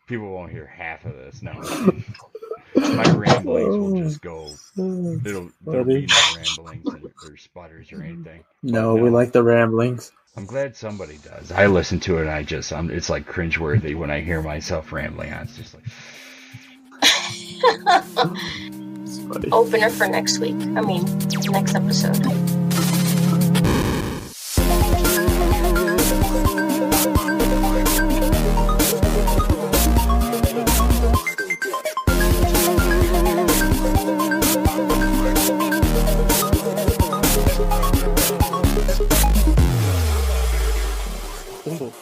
People won't hear half of this. No. My ramblings will just go. There'll be no ramblings or sputters or anything. No, we like the ramblings. I'm glad somebody does. I listen to it and it's like cringeworthy when I hear myself rambling on. It's just like. Opener for next week. I mean, next episode.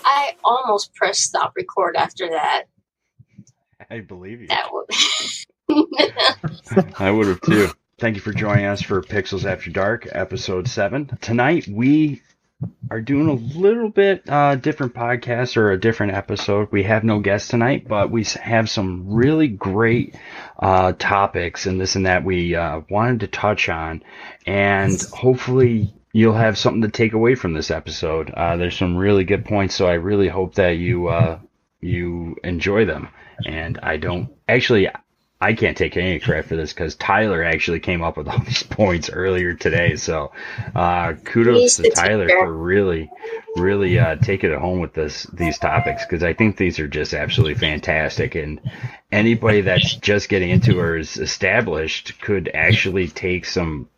I almost pressed stop record after that. I believe you. That would. I would have too. Thank you for joining us for Pixels After Dark, episode 7. Tonight we are doing a little bit different podcast or a different episode. We have no guests tonight, but we have some really great topics and this and that we wanted to touch on, and hopefully you'll have something to take away from this episode. There's some really good points, so I really hope that you enjoy them. And I can't take any credit for this because Tyler actually came up with all these points earlier today. So kudos to Tyler for really taking it home with these topics, because I think these are just absolutely fantastic. And anybody that's just getting into or is established could actually take some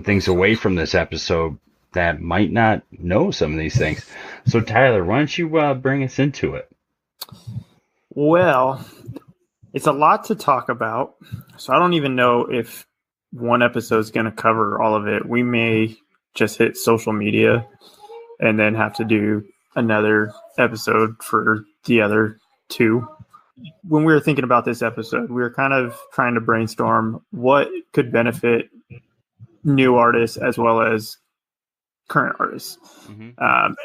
things away from this episode that might not know some of these things. So Tyler, why don't you bring us into it? Well, it's a lot to talk about, so I don't even know if one episode is going to cover all of it. We may just hit social media and then have to do another episode for the other two. When we were thinking about this episode, we were kind of trying to brainstorm what could benefit new artists as well as current artists. Mm-hmm.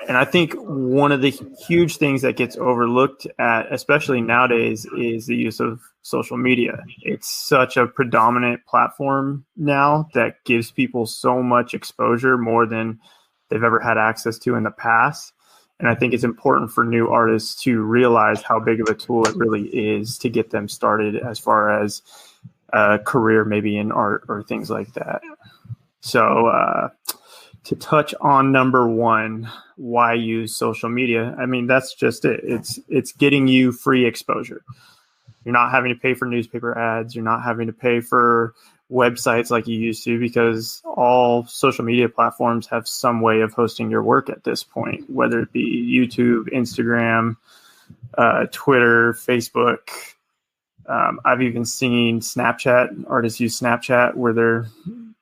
And I think one of the huge things that gets overlooked at, especially nowadays, is the use of social media. It's such a predominant platform now that gives people so much exposure, more than they've ever had access to in the past. And I think it's important for new artists to realize how big of a tool it really is to get them started as far as a career, maybe in art or things like that. So, to touch on number one, why use social media? I mean, that's just it. It's getting you free exposure. You're not having to pay for newspaper ads. You're not having to pay for websites like you used to, because all social media platforms have some way of hosting your work at this point, whether it be YouTube, Instagram, Twitter, Facebook. I've even seen Snapchat. Artists use Snapchat where they're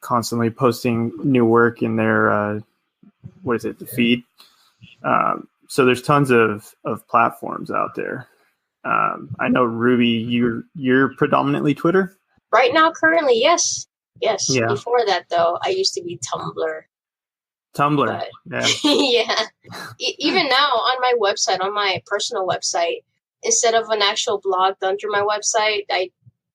constantly posting new work in their the feed. So there's tons of platforms out there. I know, Ruby, you're predominantly Twitter right now. Currently, yes. Yeah. Before that, though, I used to be Tumblr. But, yeah. Yeah. Even now on my website, on my personal website, instead of an actual blog done through my website, I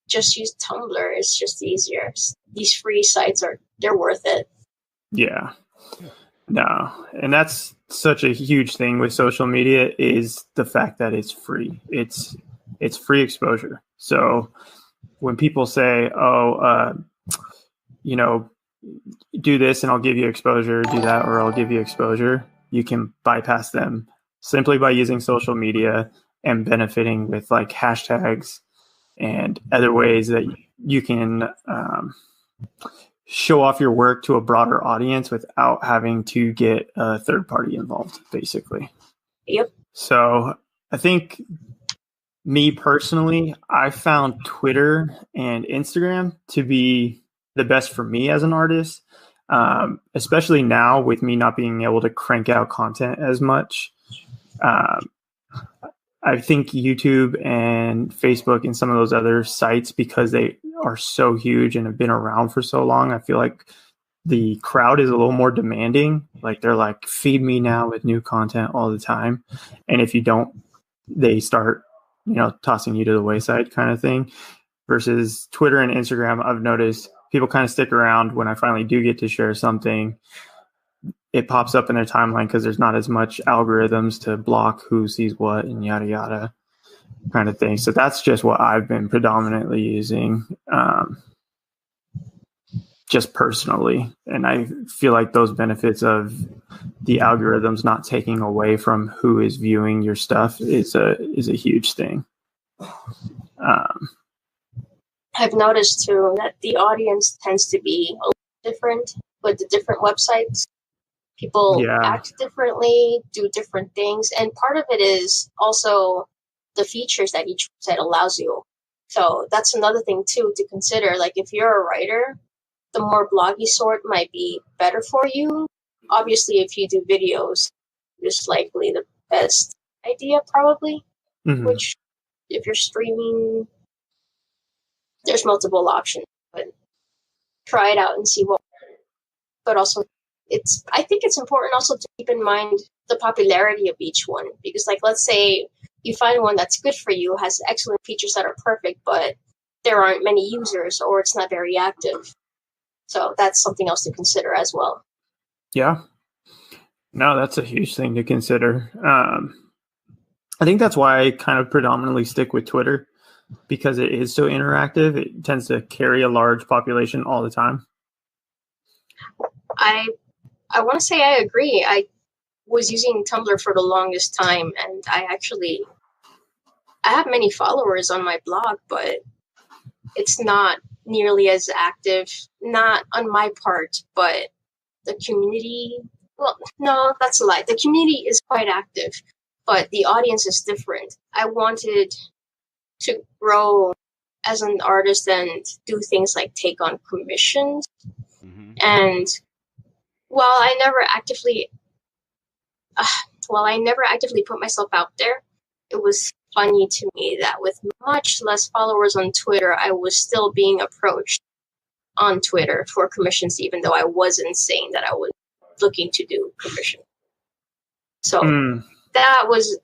just use Tumblr. It's just easier. These free sites they're worth it. Yeah. No. And that's such a huge thing with social media, is the fact that it's free. It's free exposure. So when people say, do this and I'll give you exposure, do that or I'll give you exposure, you can bypass them simply by using social media and benefiting with like hashtags and other ways that you can show off your work to a broader audience without having to get a third party involved, basically. Yep. So I think, me personally, I found Twitter and Instagram to be the best for me as an artist, especially now with me not being able to crank out content as much. I think YouTube and Facebook and some of those other sites, because they are so huge and have been around for so long, I feel like the crowd is a little more demanding. Like, they're like, feed me now with new content all the time. And if you don't, they start, tossing you to the wayside kind of thing. Versus Twitter and Instagram, I've noticed people kind of stick around when I finally do get to share something. it pops up in their timeline because there's not as much algorithms to block who sees what and yada yada kind of thing. So that's just what I've been predominantly using, just personally. And I feel like those benefits of the algorithms not taking away from who is viewing your stuff is a huge thing. I've noticed too that the audience tends to be a little different with the different websites. People act differently, do different things, and part of it is also the features that each website allows you. So that's another thing too to consider. Like if you're a writer, the more bloggy sort might be better for you. Obviously, if you do videos, it's likely the best idea probably. Mm-hmm. Which, if you're streaming, there's multiple options, but try it out and see what. But also, I think it's important also to keep in mind the popularity of each one, because like let's say you find one that's good for you, has excellent features that are perfect, but there aren't many users or it's not very active. So that's something else to consider as well. Yeah. No, that's a huge thing to consider. I think that's why I kind of predominantly stick with Twitter, because it is so interactive. It tends to carry a large population all the time. I want to say I agree. I was using Tumblr for the longest time, and I have many followers on my blog, but it's not nearly as active. Not on my part, but the community. Well, no, that's a lie. The community is quite active, but the audience is different. I wanted to grow as an artist and do things like take on commissions. Mm-hmm. And while I never actively put myself out there, it was funny to me that with much less followers on Twitter, I was still being approached on Twitter for commissions, even though I wasn't saying that I was looking to do commission. So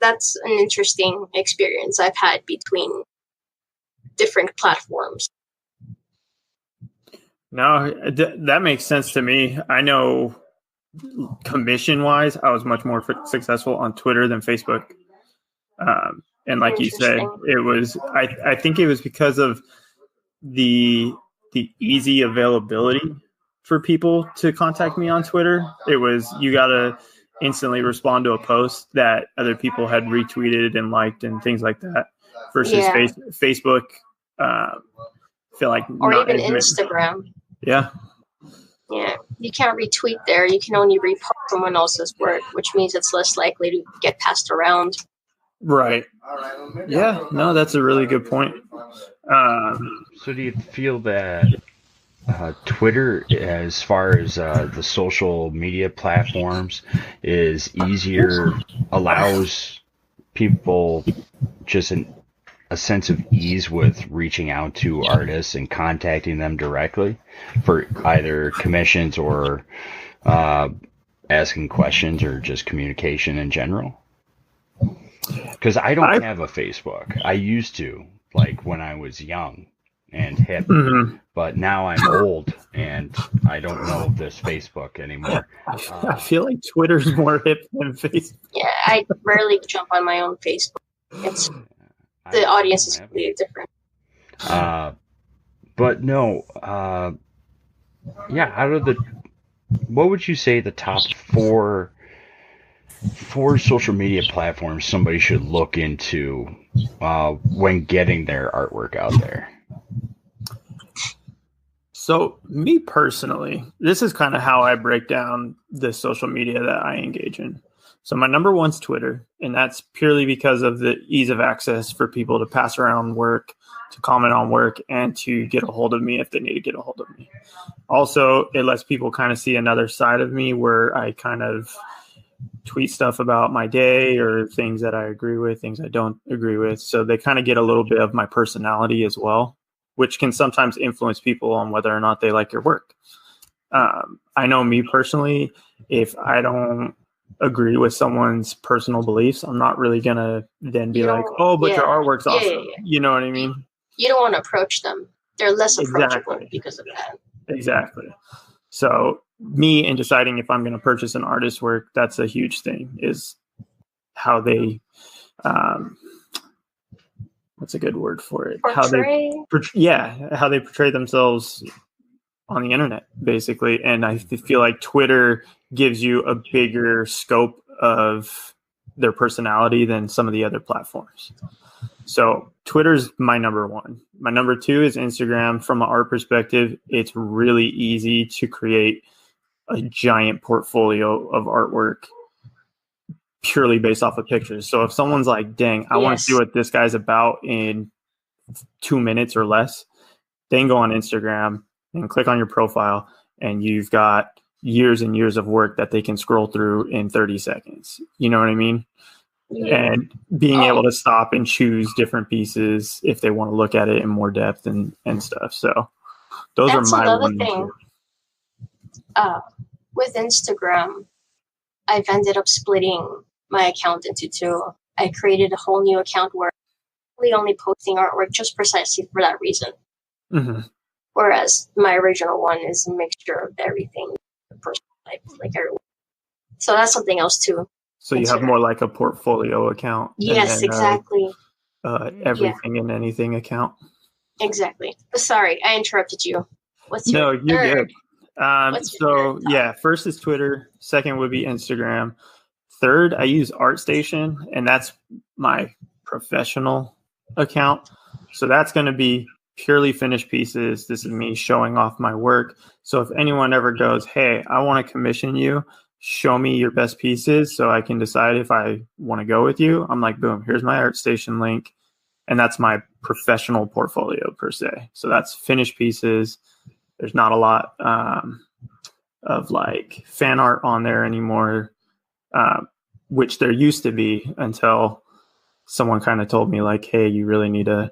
that's an interesting experience I've had between different platforms. No, that makes sense to me. I know commission-wise, I was much more successful on Twitter than Facebook. And like you said, it was. I think it was because of the easy availability for people to contact me on Twitter. It was, you gotta instantly respond to a post that other people had retweeted and liked and things like that. Versus Facebook, feel like, or even Instagram. Yeah. Yeah, you can't retweet there. You can only repost someone else's work, which means it's less likely to get passed around. Right. Yeah, no, that's a really good point. So do you feel that Twitter, as far as the social media platforms, is easier, allows people just a sense of ease with reaching out to artists and contacting them directly for either commissions or asking questions or just communication in general? Because I don't have a Facebook. I used to, like when I was young and hip, but now I'm old and I don't know this Facebook anymore. I feel like Twitter's more hip than Facebook. Yeah, I rarely jump on my own Facebook. It's the audience is completely different. But no, out of what would you say the top four social media platforms somebody should look into when getting their artwork out there? So me personally, this is kind of how I break down the social media that I engage in. So my number one's Twitter, and that's purely because of the ease of access for people to pass around work, to comment on work, and to get a hold of me if they need to get a hold of me. Also, it lets people kind of see another side of me where I kind of tweet stuff about my day or things that I agree with, things I don't agree with. So they kind of get a little bit of my personality as well, which can sometimes influence people on whether or not they like your work. I know me personally, if I don't agree with someone's personal beliefs, I'm not really going to then be like, oh, but your artwork's awesome. Yeah. You know what I mean? You don't want to approach them. They're less approachable because of that. Exactly. So me in deciding if I'm going to purchase an artist's work, that's a huge thing, is how they, what's a good word for it? Portray. How they portray themselves on the internet, basically. And I feel like Twitter gives you a bigger scope of their personality than some of the other platforms. So Twitter's my number one. My number two is Instagram. From an art perspective, it's really easy to create a giant portfolio of artwork purely based off of pictures. So if someone's like, dang, I want to see what this guy's about in 2 minutes or less, then go on Instagram and click on your profile, and you've got years and years of work that they can scroll through in 30 seconds. You know what I mean? Yeah. And being able to stop and choose different pieces if they want to look at it in more depth and stuff. So those are my another thing. With Instagram, I've ended up splitting my account into two. I created a whole new account where I'm only posting artwork just precisely for that reason. Mm-hmm. Whereas my original one is a mixture of everything, personal life, like everyone. So that's something else too. So you have more like a portfolio account. Yes, then, exactly. Everything and anything account. Exactly. Sorry, I interrupted you. What's your you're good. First is Twitter. Second would be Instagram. Third, I use ArtStation, and that's my professional account. So that's going to be purely finished pieces. This is me showing off my work. So if anyone ever goes, hey, I want to commission you, show me your best pieces so I can decide if I want to go with you, I'm like, boom, here's my ArtStation link. And that's my professional portfolio per se. So that's finished pieces. There's not a lot of like fan art on there anymore, which there used to be until someone kind of told me like, hey, you really need a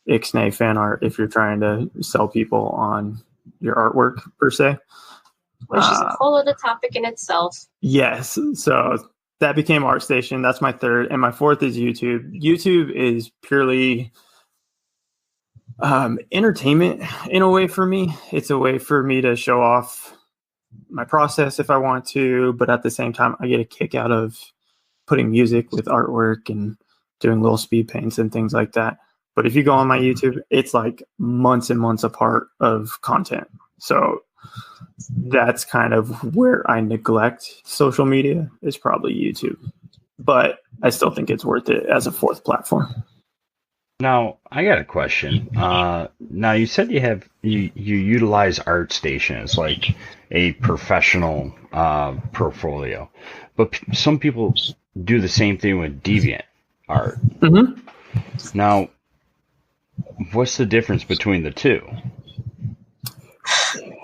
Ixnay fan art if you're trying to sell people on your artwork per se. Which is a whole other topic in itself. Yes. So that became ArtStation. That's my third. And my fourth is YouTube. YouTube is purely entertainment in a way for me. It's a way for me to show off my process if I want to, but at the same time, I get a kick out of putting music with artwork and doing little speed paints and things like that. But if you go on my YouTube, it's like months and months apart of content. So that's kind of where I neglect social media, is probably YouTube. But I still think it's worth it as a fourth platform. Now, I got a question. Now, you said you utilize ArtStation as like a professional portfolio, but some people do the same thing with Deviant art. Mm-hmm. Now, what's the difference between the two?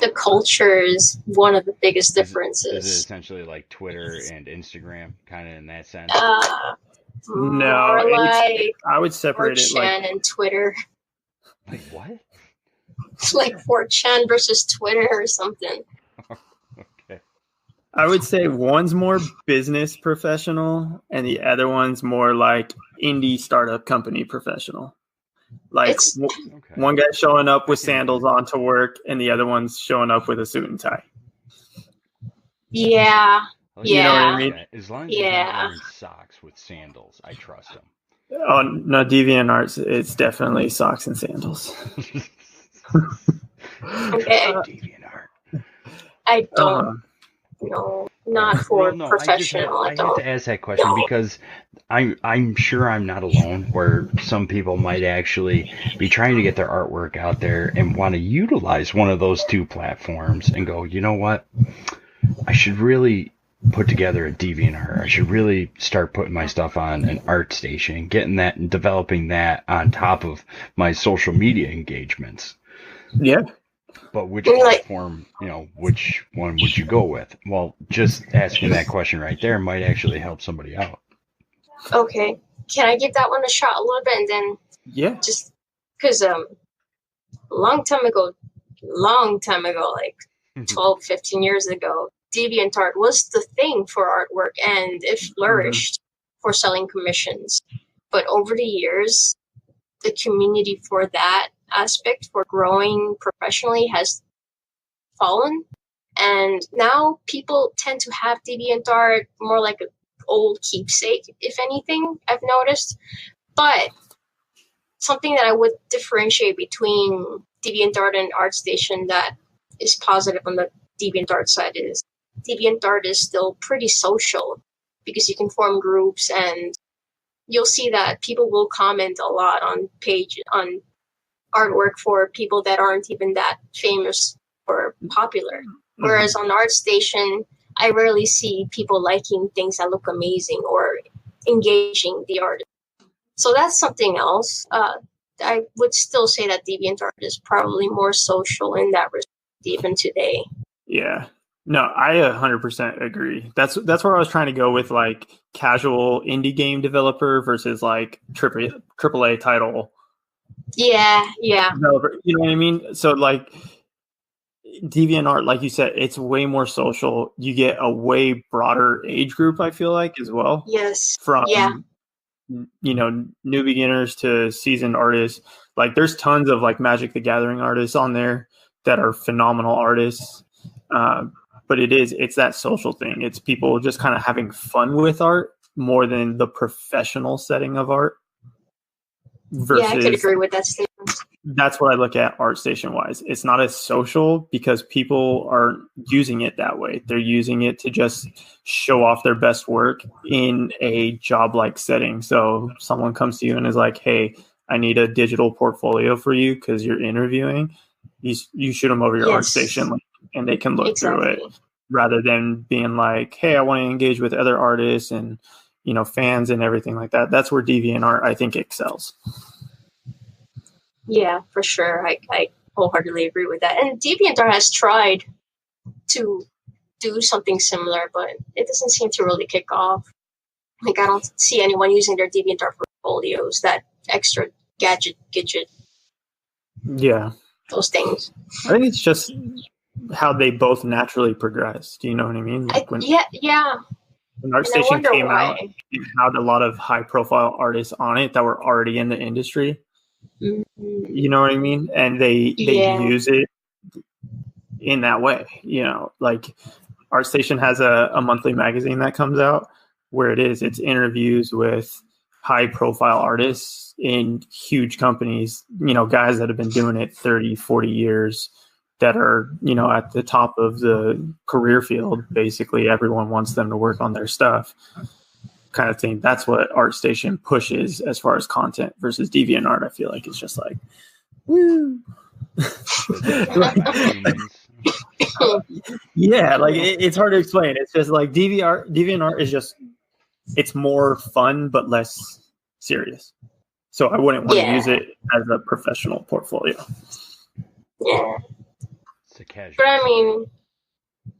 The culture is one of the biggest differences. Is it essentially like Twitter and Instagram, kind of in that sense? No, like I would separate 4chan it like and Twitter. Like what? Like 4chan versus Twitter or something. Okay. I would say one's more business professional and the other one's more like indie startup company professional. Like one guy's showing up with sandals on to work and the other one's showing up with a suit and tie. Yeah. You know what I mean? As long as he's not wearing socks with sandals, I trust him. Oh, no, DeviantArt, it's definitely socks and sandals. Okay. DeviantArt. I don't know. Not for professional. I have to ask that question because I'm sure I'm not alone where some people might actually be trying to get their artwork out there and want to utilize one of those two platforms and go, you know what? I should really put together a DeviantArt. I should really start putting my stuff on an ArtStation, getting that and developing that on top of my social media engagements. Yeah. But which platform, which one would you go with? Well, just asking that question right there might actually help somebody out. Okay. Can I give that one a shot a little bit and then just because long time ago, like 12, 15 years ago, DeviantArt was the thing for artwork and it flourished for selling commissions. But over the years, the community for that aspect for growing professionally has fallen. And now people tend to have DeviantArt more like an old keepsake, if anything, I've noticed. But something that I would differentiate between DeviantArt and ArtStation that is positive on the DeviantArt side is DeviantArt is still pretty social because you can form groups, and you'll see that people will comment a lot on artwork for people that aren't even that famous or popular. Whereas on ArtStation, I rarely see people liking things that look amazing or engaging the artist. So that's something else. I would still say that DeviantArt is probably more social in that respect even today. Yeah. No, I 100% agree. That's where I was trying to go with like casual indie game developer versus like AAA title. Yeah. Developer. You know what I mean? So like DeviantArt, like you said, it's way more social. You get a way broader age group, I feel like, as well. Yes. From Yeah. New beginners to seasoned artists. Like there's tons of like Magic the Gathering artists on there that are phenomenal artists. But it's that social thing. It's people just kind of having fun with art more than the professional setting of art. Versus, I could agree with that statement. That's what I look at ArtStation wise. It's not as social because people aren't using it that way. They're using it to just show off their best work in a job-like setting. So someone comes to you and is like, hey, I need a digital portfolio for you because you're interviewing. You shoot them over your ArtStation link and they can look through it, rather than being like, hey, I want to engage with other artists and fans and everything like that. That's where DeviantArt, I think, excels. Yeah, for sure. I wholeheartedly agree with that. And DeviantArt has tried to do something similar, but it doesn't seem to really kick off. Like, I don't see anyone using their DeviantArt portfolios, that extra gadget. Yeah. Those things. I think it's just how they both naturally progress. Do you know what I mean? Like when ArtStation came out, it had a lot of high-profile artists on it that were already in the industry. Mm-hmm. You know what I mean? And they use it in that way. Like ArtStation has a monthly magazine that comes out where it's interviews with high-profile artists in huge companies, guys that have been doing it 30, 40 years that are, at the top of the career field. Basically, everyone wants them to work on their stuff kind of thing. That's what ArtStation pushes as far as content versus DeviantArt. I feel like it's just like, woo. Yeah, like it's hard to explain. It's just like DeviantArt is just, it's more fun but less serious. So I wouldn't want to use it as a professional portfolio. Yeah. It's a casual. But I mean,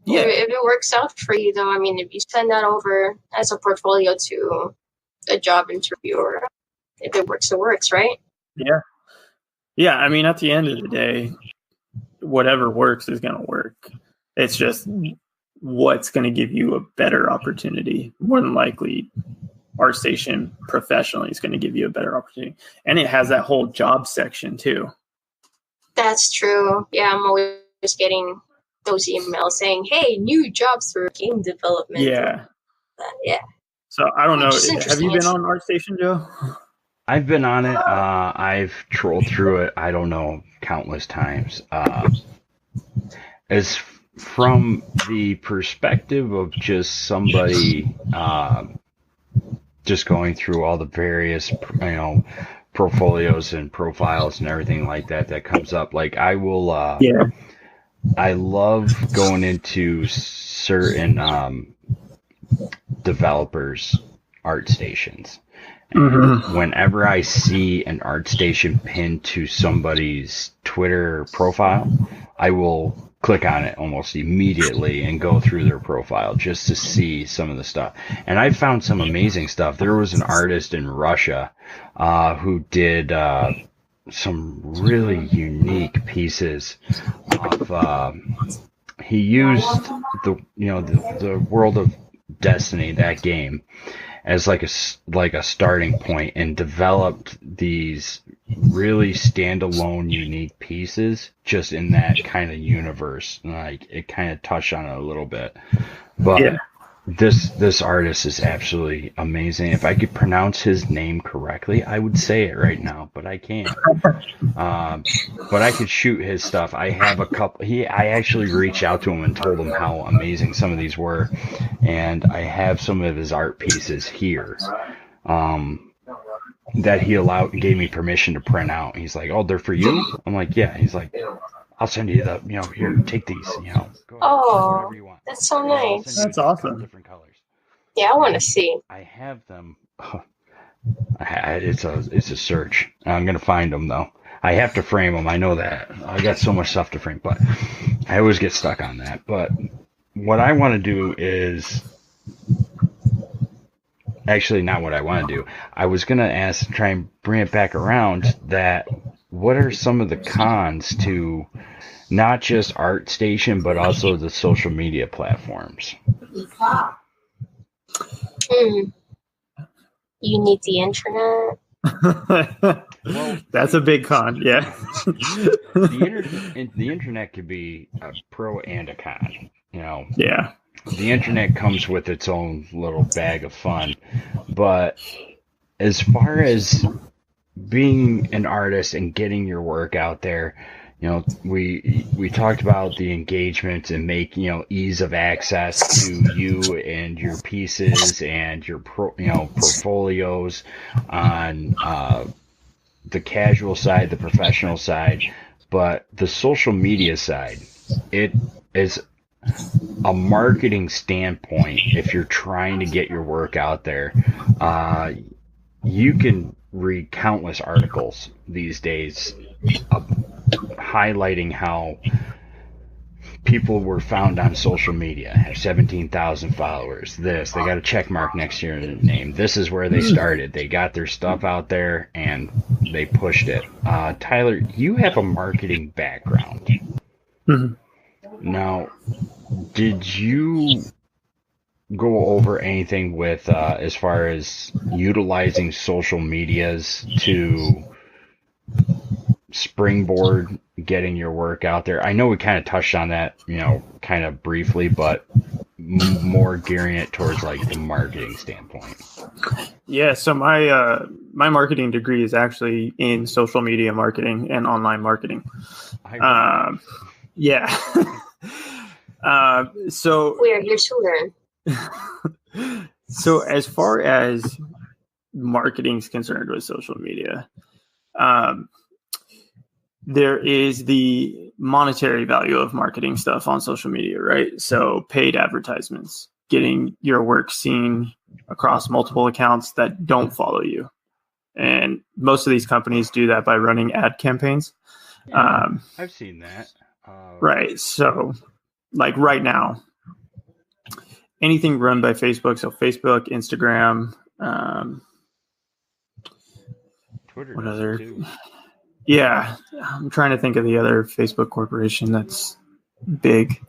if it works out for you, though, I mean, if you send that over as a portfolio to a job interviewer, if it works, it works, right? Yeah. Yeah, I mean, at the end of the day, whatever works is going to work. It's just what's going to give you a better opportunity. More than likely, ArtStation professionally is going to give you a better opportunity. And it has that whole job section, too. That's true. Yeah, I'm always getting those emails saying, hey, new jobs for game development. Yeah. Yeah. So I don't know. Have you been on ArtStation, Joe? I've been on it. I've trolled through it, I don't know, countless times. As from the perspective of just somebody just going through all the various, portfolios and profiles and everything like that comes up, like I will, I love going into certain developers' ArtStations. And whenever I see an ArtStation pinned to somebody's Twitter profile, I will click on it almost immediately and go through their profile just to see some of the stuff. And I found some amazing stuff. There was an artist in Russia who did some really unique pieces of he used the World of Destiny, that game, as like a starting point, and developed these really standalone, unique pieces just in that kind of universe. Like, it kind of touched on it a little bit. But this artist is absolutely amazing. If I could pronounce his name correctly, I would say it right now, but I can't. But I could shoot his stuff. I have a couple. I actually reached out to him and told him how amazing some of these were, and I have some of his art pieces here. That he gave me permission to print out. He's like, "Oh, they're for you?" I'm like, "Yeah." He's like, "I'll send you the, here, take these, go ahead, whatever you want." That's so nice. That's awesome. Different colors. Yeah, I want to see. I have them. It's a search. I'm gonna find them though. I have to frame them. I know that. I got so much stuff to frame, but I always get stuck on that. But what I want to do is actually not what I want to do. I was going to try and bring it back around that what are some of the cons to not just ArtStation, but also the social media platforms? You need the internet. Well, that's a big con. Yeah. the internet could be a pro and a con. Yeah. The internet comes with its own little bag of fun, but as far as being an artist and getting your work out there, we talked about the engagement and ease of access to you and your pieces and your portfolios on the casual side, the professional side, but the social media side, it is a marketing standpoint. If you're trying to get your work out there, you can read countless articles these days highlighting how people were found on social media, have 17,000 followers, they got a check mark next to your name, this is where they started, they got their stuff out there and they pushed it. Tyler, you have a marketing background. Mm-hmm. Now, did you go over anything with as far as utilizing social medias to springboard getting your work out there? I know we kind of touched on that, kind of briefly, but more gearing it towards like the marketing standpoint. Yeah, so my marketing degree is actually in social media marketing and online marketing. Yeah. So we are here to learn. So as far as marketing is concerned with social media, there is the monetary value of marketing stuff on social media, right? So paid advertisements, getting your work seen across multiple accounts that don't follow you. And most of these companies do that by running ad campaigns. Yeah, I've seen that. Right. So like right now, anything run by Facebook, so Facebook, Instagram, Twitter, what other? Too. Yeah, I'm trying to think of the other Facebook corporation that's big.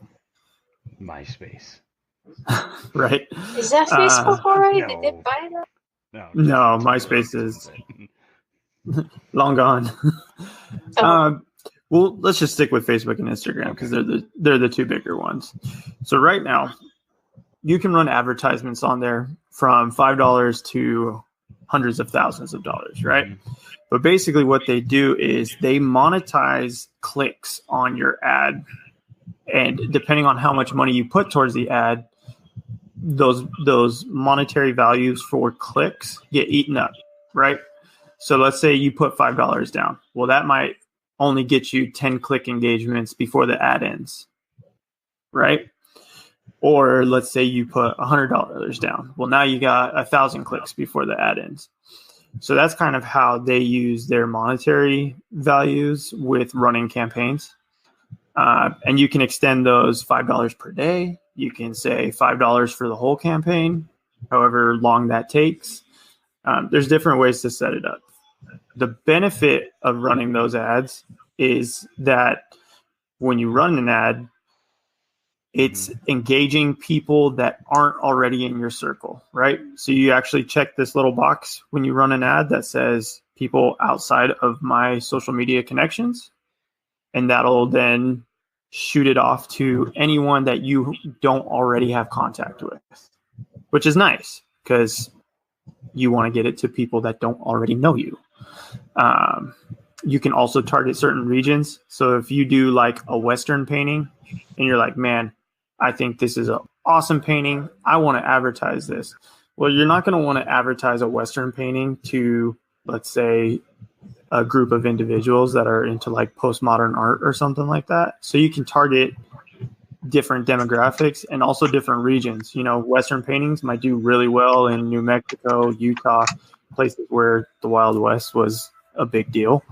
MySpace. Right. Is that Facebook already? No. Did they buy that? No, MySpace is long gone. Well, let's just stick with Facebook and Instagram because they're the two bigger ones. So right now, you can run advertisements on there from $5 to hundreds of thousands of dollars, right? Mm-hmm. But basically what they do is they monetize clicks on your ad. And depending on how much money you put towards the ad, those monetary values for clicks get eaten up, right? So let's say you put $5 down. Well, that might only get you 10 click engagements before the ad ends, right? Or let's say you put $100 down. Well, now you got 1,000 clicks before the ad ends. So that's kind of how they use their monetary values with running campaigns. And you can extend those $5 per day. You can say $5 for the whole campaign, however long that takes. There's different ways to set it up. The benefit of running those ads is that when you run an ad, it's engaging people that aren't already in your circle, right? So you actually check this little box when you run an ad that says, people outside of my social media connections, and that'll then shoot it off to anyone that you don't already have contact with, which is nice because you want to get it to people that don't already know you. You can also target certain regions. So if you do like a Western painting and you're like, man, I think this is an awesome painting, I want to advertise this. Well, you're not going to want to advertise a Western painting to, let's say, a group of individuals that are into like postmodern art or something like that. So you can target different demographics and also different regions. You know, Western paintings might do really well in New Mexico, Utah, places where the Wild West was a big deal.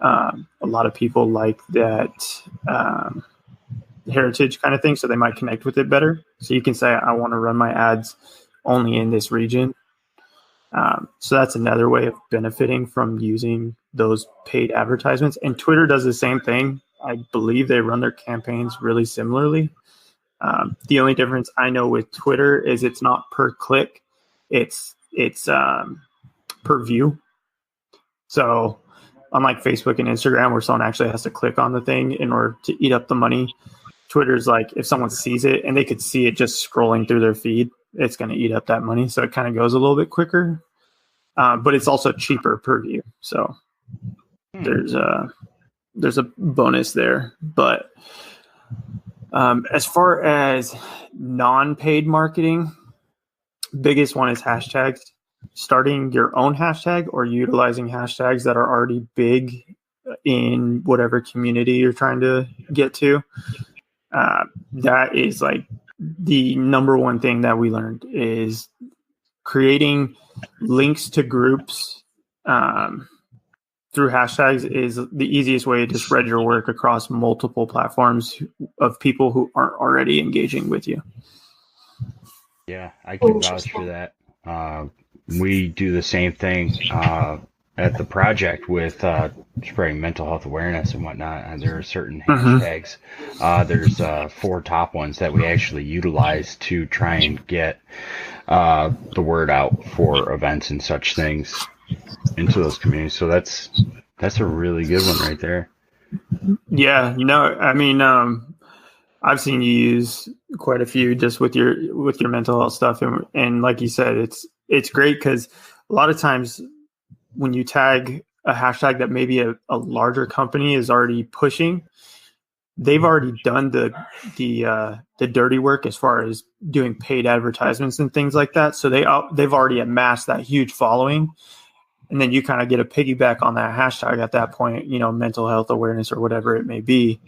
A lot of people like that heritage kind of thing, so they might connect with it better. So you can say, I want to run my ads only in this region. So that's another way of benefiting from using those paid advertisements. And Twitter does the same thing. I believe they run their campaigns really similarly. The only difference I know with Twitter is it's not per click, it's per view. So unlike Facebook and Instagram, where someone actually has to click on the thing in order to eat up the money, Twitter's like if someone sees it and they could see it just scrolling through their feed, it's going to eat up that money. So it kind of goes a little bit quicker, but it's also cheaper per view. So there's a bonus there. But as far as non-paid marketing, biggest one is hashtags. Starting your own hashtag or utilizing hashtags that are already big in whatever community you're trying to get to. That is like the number one thing that we learned is creating links to groups through hashtags is the easiest way to spread your work across multiple platforms of people who aren't already engaging with you. Yeah, I can vouch for that. We do the same thing at the project with spreading mental health awareness and whatnot. And there are certain hashtags. There's 4 top ones that we actually utilize to try and get the word out for events and such things into those communities. So that's a really good one right there. Yeah, I mean, I've seen you use quite a few just with your mental health stuff, and like you said, it's great because a lot of times when you tag a hashtag that maybe a larger company is already pushing, they've already done the dirty work as far as doing paid advertisements and things like that. So they've already amassed that huge following, and then you kind of get a piggyback on that hashtag at that point, mental health awareness or whatever it may be.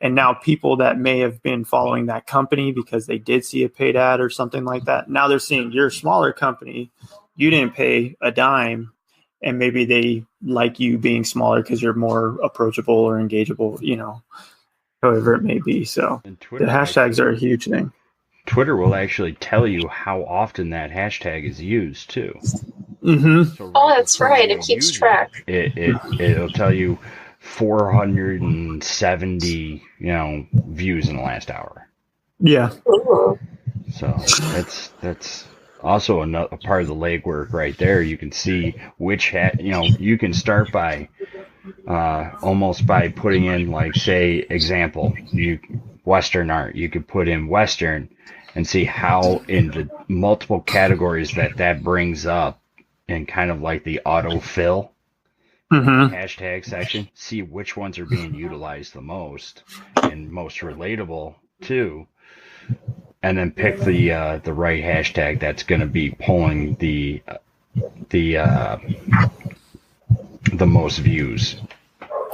And now people that may have been following that company because they did see a paid ad or something like that, now they're seeing your smaller company, you didn't pay a dime, and maybe they like you being smaller because you're more approachable or engageable, however it may be. So the hashtags are a huge thing. Twitter will actually tell you how often that hashtag is used too. Mm-hmm. So that's right. It keeps track. It'll tell you 470, views in the last hour. Yeah. Ooh. So that's also a part of the legwork right there. You can see which you can start by almost by putting in, like, say, example, Western art. You could put in Western and see how in the multiple categories that brings up, and kind of like the autofill hashtag section, see which ones are being utilized the most and most relatable too, and then pick the right hashtag that's going to be pulling the most views.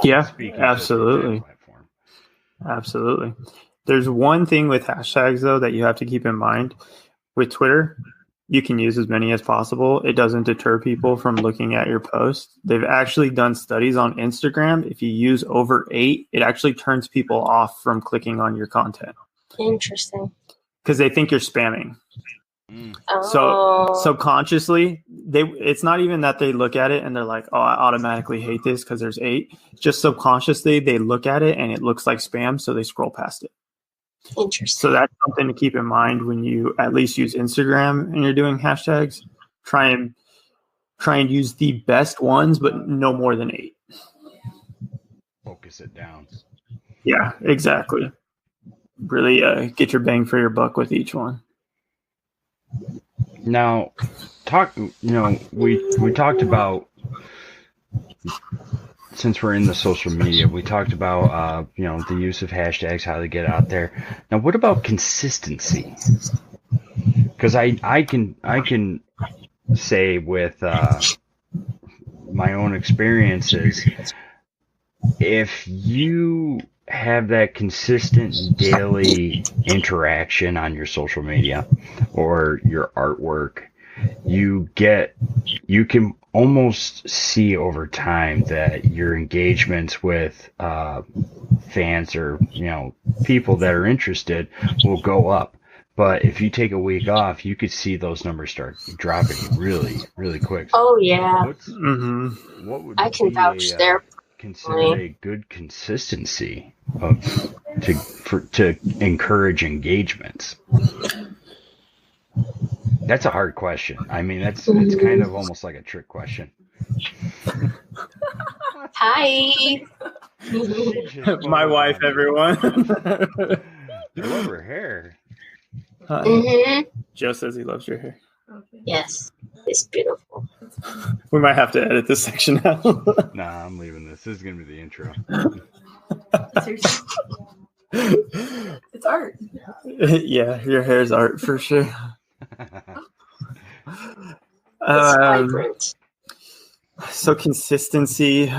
Yeah, absolutely. Absolutely. There's one thing with hashtags though that you have to keep in mind. With Twitter, you can use as many as possible. It doesn't deter people from looking at your post. They've actually done studies on Instagram. If you use over 8, it actually turns people off from clicking on your content. Interesting. Because they think you're spamming. Oh. So subconsciously, it's not even that they look at it and they're like, oh, I automatically hate this because there's 8. Just subconsciously, they look at it and it looks like spam, so they scroll past it. Interesting. So that's something to keep in mind when you at least use Instagram and you're doing hashtags. Try try and use the best ones, but no more than 8. Focus it down. Yeah, exactly. Really get your bang for your buck with each one. Now, we talked about, since we're in the social media, we talked about, the use of hashtags, how to get out there. Now, what about consistency? Because I can say with my own experiences, if you have that consistent daily interaction on your social media or your artwork, you can almost see over time that your engagements with fans or people that are interested will go up. But if you take a week off, you could see those numbers start dropping really, really quick. Oh yeah. What would I can vouch there. Considered a good consistency to encourage engagements? That's a hard question. I mean, it's kind of almost like a trick question. Hi. My wife, everyone. I love her hair. Joe says he loves your hair. Okay. Yes, it's beautiful. We might have to edit this section out. Nah, I'm leaving this. This is going to be the intro. Seriously? It's art. Yeah, your hair's art for sure. It's vibrant. So consistency,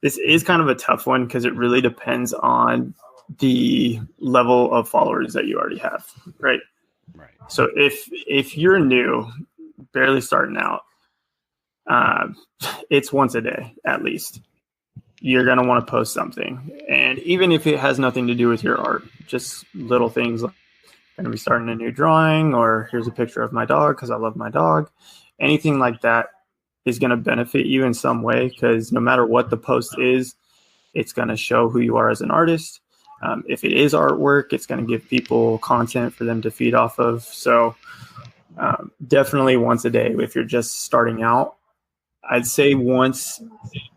this is kind of a tough one because it really depends on the level of followers that you already have, right? Right. So if you're new, barely starting out, it's once a day at least. You're going to want to post something. And even if it has nothing to do with your art, just little things like I'm going to be starting a new drawing, or here's a picture of my dog because I love my dog. Anything like that is going to benefit you in some way, because no matter what the post is, it's going to show who you are as an artist. If it is artwork, it's going to give people content for them to feed off of. So definitely once a day if you're just starting out. I'd say once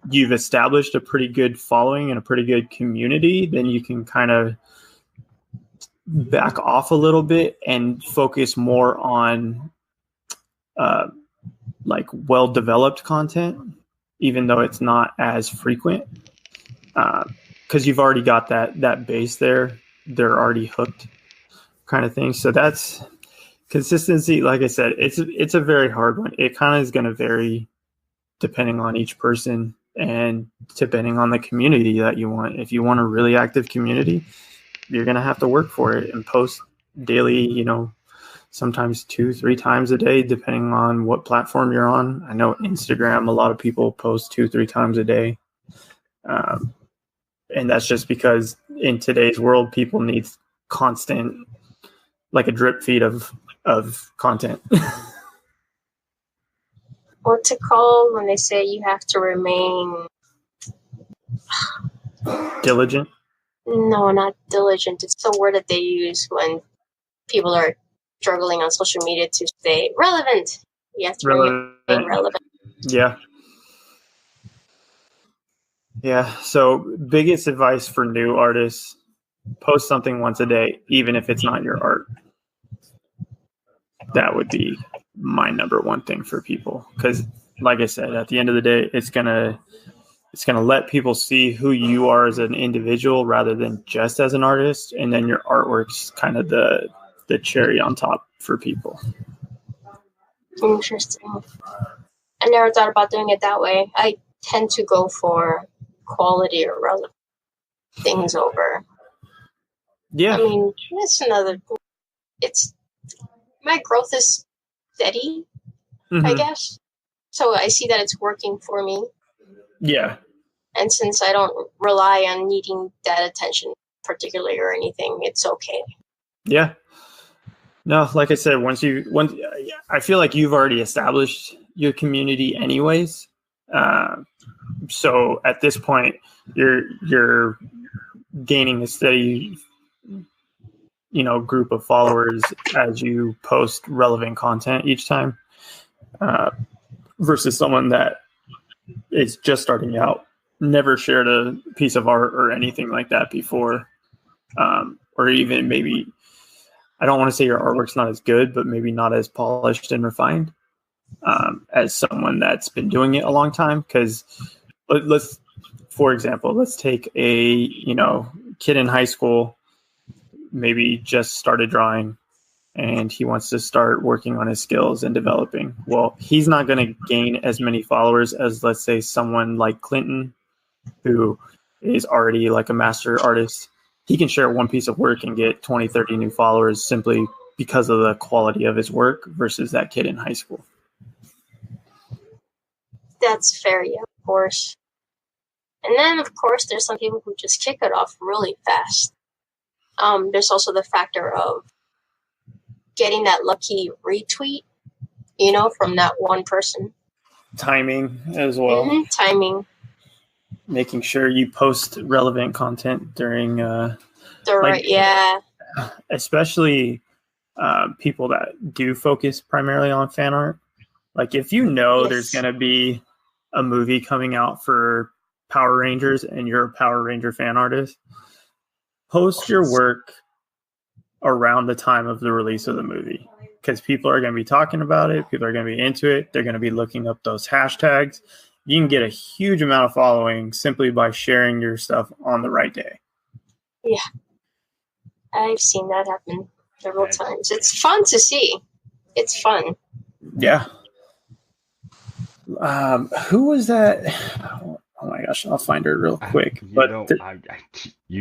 you've established a pretty good following and a pretty good community, then you can kind of back off a little bit and focus more on like well-developed content, even though it's not as frequent, because you've already got that base there. They're already hooked kind of thing. So that's consistency. Like I said, it's a very hard one. It kind of is going to vary depending on each person and depending on the community that you want. If you want a really active community, you're going to have to work for it and post daily, sometimes 2-3 times a day, depending on what platform you're on. I know Instagram, a lot of people post 2-3 times a day. And that's just because in today's world, people need constant, like a drip feed of content. What's it called when they say you have to remain Diligent? No, not diligent. It's the word that they use when people are struggling on social media to stay relevant. You have to remain relevant. Yeah. Yeah. So biggest advice for new artists, post something once a day, even if it's not your art. That would be my number one thing for people. Because like I said, at the end of the day, it's gonna let people see who you are as an individual rather than just as an artist. And then your artwork's kind of the cherry on top for people. Interesting. I never thought about doing it that way. I tend to go for quality or relevant things over. Yeah. I mean, my growth is steady, I guess. So I see that it's working for me. Yeah. And since I don't rely on needing that attention particularly or anything, it's okay. Yeah. No, like I said, once I feel like you've already established your community anyways. So at this point, you're gaining a steady, group of followers as you post relevant content each time. versus someone that is just starting out, never shared a piece of art or anything like that before, or even maybe, I don't want to say your artwork's not as good, but maybe not as polished and refined as someone that's been doing it a long time. Because for example, let's take a kid in high school, maybe just started drawing, and he wants to start working on his skills and developing. Well, he's not going to gain as many followers as, let's say, someone like Clinton, who is already like a master artist. He can share one piece of work and get 20, 30 new followers simply because of the quality of his work versus that kid in high school. That's fair, yeah, of course. And then, of course, there's some people who just kick it off really fast. There's also the factor of getting that lucky retweet, from that one person. Timing as well. Mm-hmm, timing. Making sure you post relevant content during yeah. Especially people that do focus primarily on fan art. Like if there's going to be a movie coming out for Power Rangers and you're a Power Ranger fan artist, post your work around the time of the release of the movie, because people are going to be talking about it. People are going to be into it. They're going to be looking up those hashtags. You can get a huge amount of following simply by sharing your stuff on the right day. Yeah. I've seen that happen several times. It's fun to see. It's fun. Yeah. Who was that? Oh my gosh, I'll find her real quick. You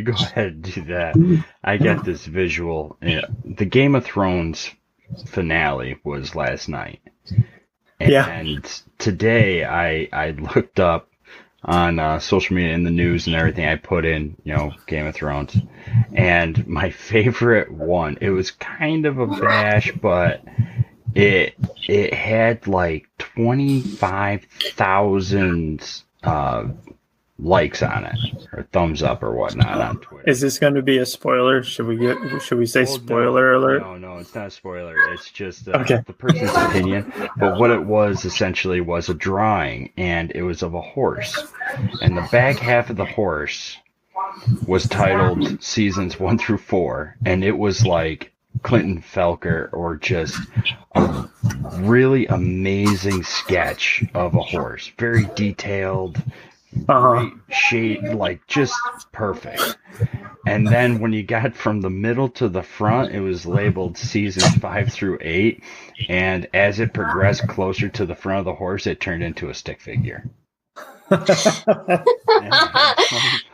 go ahead and do that. I get this visual. The Game of Thrones finale was last night. And today I looked up on social media and the news and everything. I put in, Game of Thrones. And my favorite one, it was kind of a bash, but it had like 25,000 likes on it, or thumbs up or whatnot on Twitter. Is this going to be a spoiler? Should we say spoiler alert? No, it's not a spoiler. It's just the person's opinion. But what it was essentially was a drawing, and it was of a horse. And the back half of the horse was titled Seasons 1 through 4, and it was like Clinton Felker, or just a really amazing sketch of a horse. Very detailed, great shade, like just perfect. And then when you got from the middle to the front, it was labeled Seasons 5 through 8. And as it progressed closer to the front of the horse, it turned into a stick figure. And it had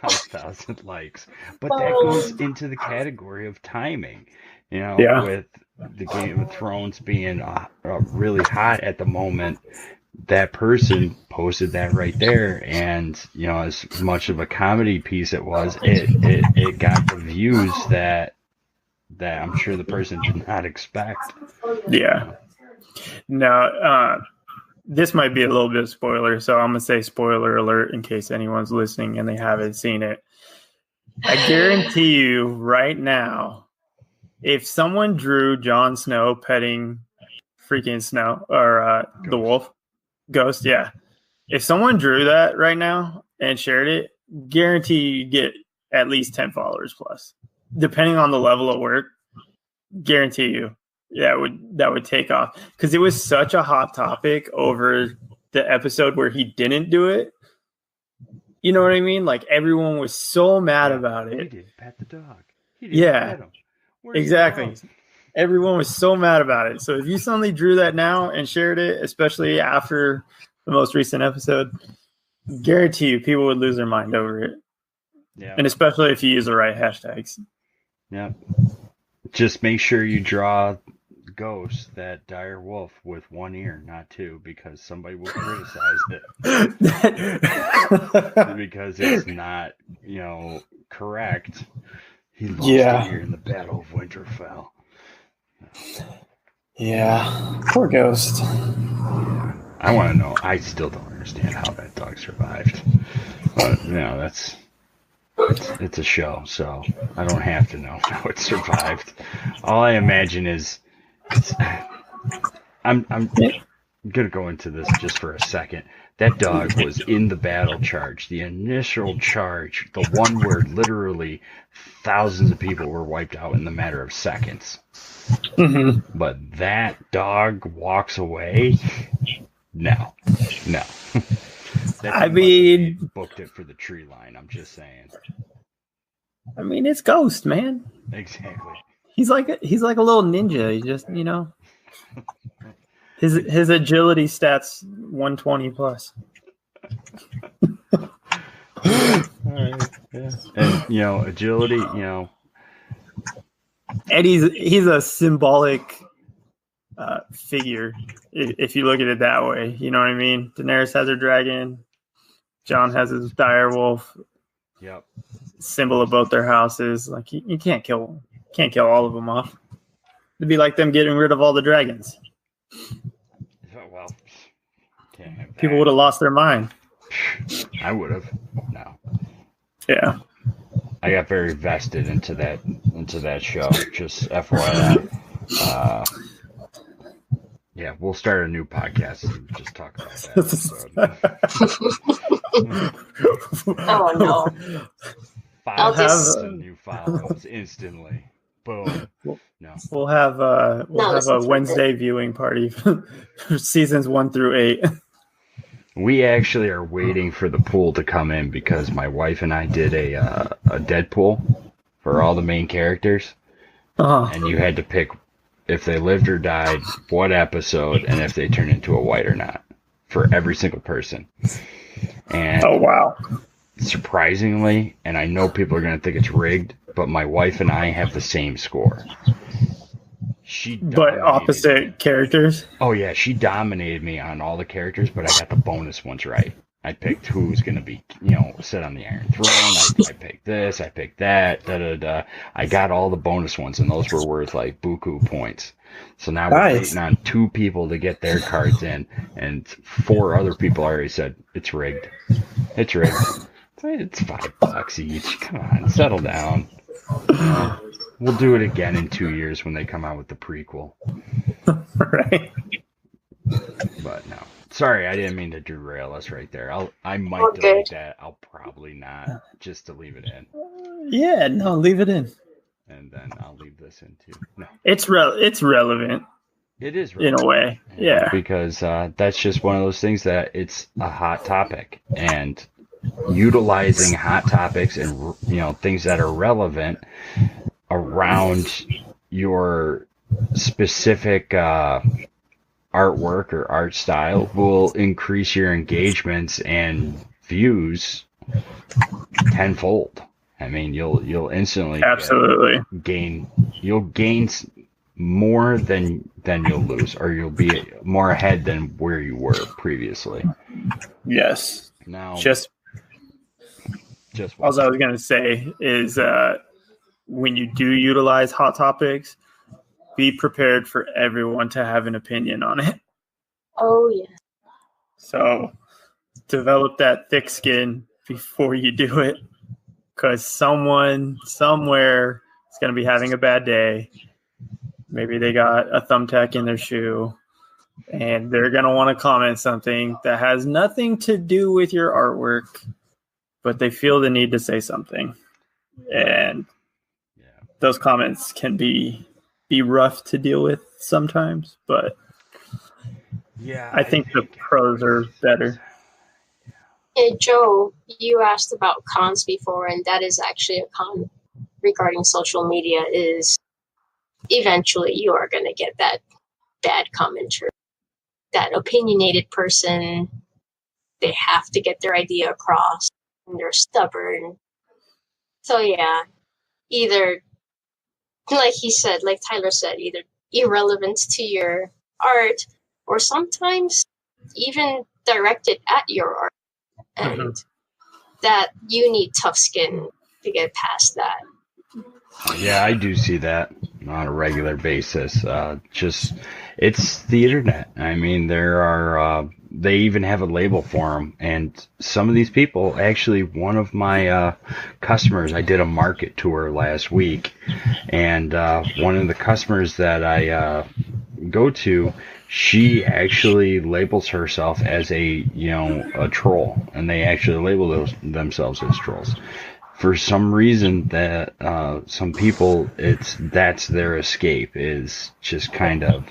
25,000 likes. But that goes into the category of timing. With the Game of Thrones being really hot at the moment, that person posted that right there, and as much of a comedy piece it was, it got the views that I'm sure the person did not expect. Yeah. No, this might be a little bit of spoiler, so I'm gonna say spoiler alert in case anyone's listening and they haven't seen it. I guarantee you right now, if someone drew Jon Snow petting freaking Snow or the wolf, Ghost, yeah. If someone drew that right now and shared it, guarantee you get at least 10 followers plus. Depending on the level of work, guarantee you that would take off. Because it was such a hot topic over the episode where he didn't do it. You know what I mean? Like everyone was so mad about it. He didn't pet the dog. He didn't pet him. Exactly. Everyone was so mad about it. So if you suddenly drew that now and shared it, especially after the most recent episode, guarantee you people would lose their mind over it. Yeah. And especially if you use the right hashtags. Yeah. Just make sure you draw Ghost, that dire wolf, with one ear, not two, because somebody will criticize it. Because it's not, correct. He lost an ear in the Battle of Winterfell. Yeah, poor Ghost. I want to know. I still don't understand how that dog survived. But it's a show, so I don't have to know how it survived. All I imagine is, going to go into this just for a second. That dog was in the battle charge, the initial charge, the one where literally thousands of people were wiped out in the matter of seconds. Mm-hmm. But that dog walks away? No. I mean, booked it for the tree line. I'm just saying. I mean, it's Ghost, man. Exactly. He's like a little ninja. He just, his agility stats 120 plus. And agility, and he's a symbolic figure if you look at it that way. You know what I mean? Daenerys has her dragon. Jon has his dire wolf. Yep. Symbol of both their houses. Like you can't kill all of them off. It'd be like them getting rid of all the dragons. Well, people would have lost their mind. I would have. No. Yeah. I got very vested into that show. Just FYI. Yeah, we'll start a new podcast and just talk about that episode. Oh no! New follows instantly. Boom. No. We'll have a Wednesday viewing party for seasons 1 through 8. We actually are waiting for the pool to come in because my wife and I did a Deadpool for all the main characters, and you had to pick if they lived or died, what episode, and if they turned into a white or not for every single person. And oh wow! Surprisingly, and I know people are going to think it's rigged, but my wife and I have the same score. But opposite characters? Oh, yeah. She dominated me on all the characters, but I got the bonus ones right. I picked who's going to be, sit on the Iron Throne. I picked this. I picked that. I got all the bonus ones, and those were worth, like, buku points. So now we're waiting on 2 people to get their cards in, and 4 other people already said, it's rigged. It's rigged. It's $5 each. Come on, settle down. We'll do it again in 2 years when they come out with the prequel. Right. But no. Sorry, I didn't mean to derail us right there. I might delete that. I'll probably not, just to leave it in. Yeah, no, leave it in. And then I'll leave this in too. No. It's relevant. It is relevant. In a way. Yeah. Because that's just one of those things that it's a hot topic. And utilizing hot topics and things that are relevant around your specific artwork or art style will increase your engagements and views tenfold. I mean, you'll instantly absolutely gain more than you'll lose, or you'll be more ahead than where you were previously. Yes. Now, just all I was going to say is when you do utilize hot topics, be prepared for everyone to have an opinion on it. Oh, yeah. So develop that thick skin before you do it, because someone somewhere is going to be having a bad day. Maybe they got a thumbtack in their shoe, and they're going to want to comment something that has nothing to do with your artwork, but they feel the need to say something. And those comments can be rough to deal with sometimes, but I think the pros are better. Hey, Joe, you asked about cons before, and that is actually a con regarding social media is eventually you are going to get that bad commenter, that opinionated person. They have to get their idea across, and they're stubborn. So, yeah, either, like he said, like Tyler said, either irrelevant to your art or sometimes even directed at your art. And that you need tough skin to get past that. Yeah, I do see that on a regular basis. It's the internet. I mean, there are, they even have a label for them. And some of these people, actually, one of my customers, I did a market tour last week. And one of the customers that I go to, she actually labels herself as a troll, and they actually label themselves as trolls. For some reason, that some people, that's their escape, is just kind of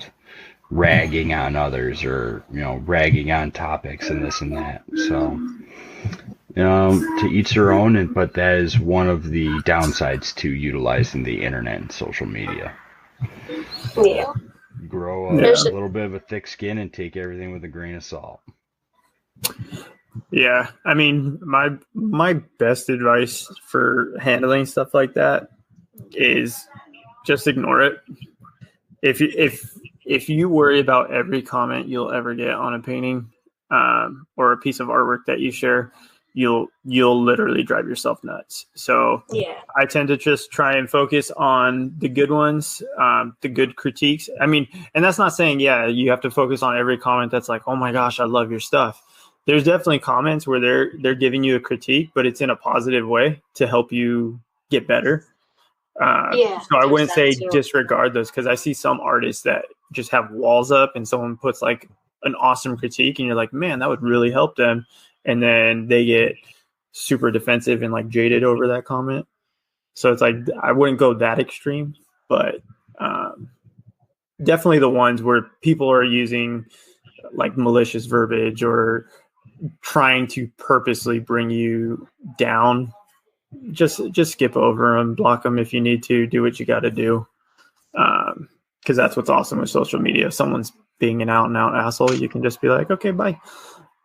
ragging on others, or ragging on topics and this and that. So to each their own, but that is one of the downsides to utilizing the internet and social media. Yeah. Grow a little bit of a thick skin and take everything with a grain of salt. Yeah, I mean, my best advice for handling stuff like that is just ignore it. If you worry about every comment you'll ever get on a painting or a piece of artwork that you share, you'll literally drive yourself nuts. So yeah, I tend to just try and focus on the good ones, the good critiques. I mean, and that's not saying, you have to focus on every comment that's like, oh my gosh, I love your stuff. There's definitely comments where they're giving you a critique, but it's in a positive way to help you get better. So I wouldn't say disregard those, because I see some artists that just have walls up and someone puts like an awesome critique and you're like, man, that would really help them. And then they get super defensive and like jaded over that comment. So it's like, I wouldn't go that extreme, but definitely the ones where people are using like malicious verbiage or trying to purposely bring you down, just skip over them, block them if you need to, do what you got to do. Because that's what's awesome with social media. If someone's being an out and out asshole, you can just be like, okay, bye.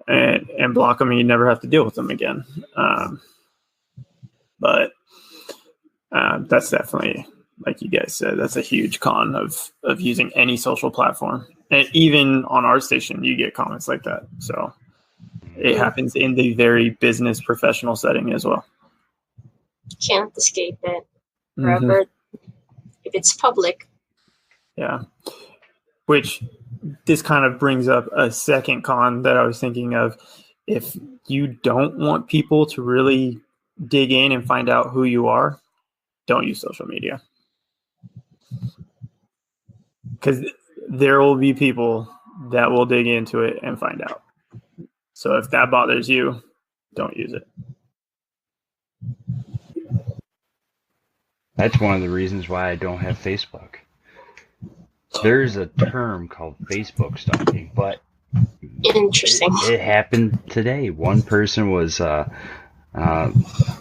And block them, and you never have to deal with them again. But that's definitely, like you guys said, that's a huge con of using any social platform. And even on ArtStation, you get comments like that. So it happens in the very business professional setting as well. Can't escape it forever if it's public. Yeah. Which this kind of brings up a second con that I was thinking of. If you don't want people to really dig in and find out who you are, don't use social media. Because there will be people that will dig into it and find out. So if that bothers you, don't use it. That's one of the reasons why I don't have Facebook. There's a term called Facebook stalking, but interesting. It happened today. One person was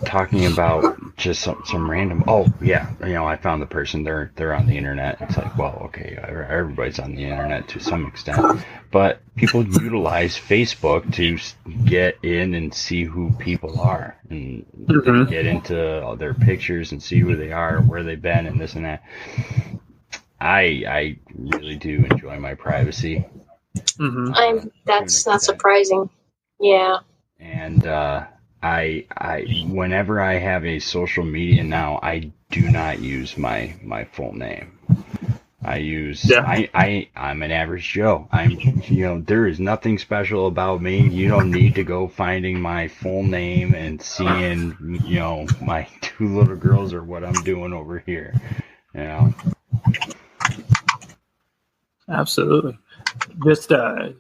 talking about just some random. Oh yeah, I found the person. They're on the internet. It's like, well, okay, everybody's on the internet to some extent, but people utilize Facebook to get in and see who people are, and get into all their pictures and see who they are, where they've been, and this and that. I really do enjoy my privacy. That's not surprising. Yeah. And I whenever I have a social media now, I do not use my full name. I use I'm an average Joe. There is nothing special about me. You don't need to go finding my full name and seeing my two little girls or what I'm doing over here. Absolutely. Just to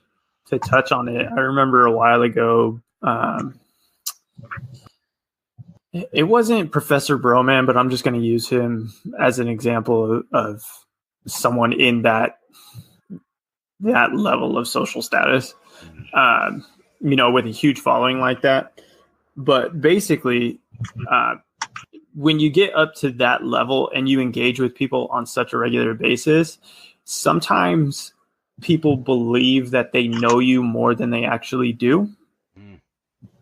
touch on it, I remember a while ago, it wasn't Professor Broman, but I'm just going to use him as an example of someone in that level of social status, with a huge following like that. But basically, when you get up to that level and you engage with people on such a regular basis, sometimes people believe that they know you more than they actually do.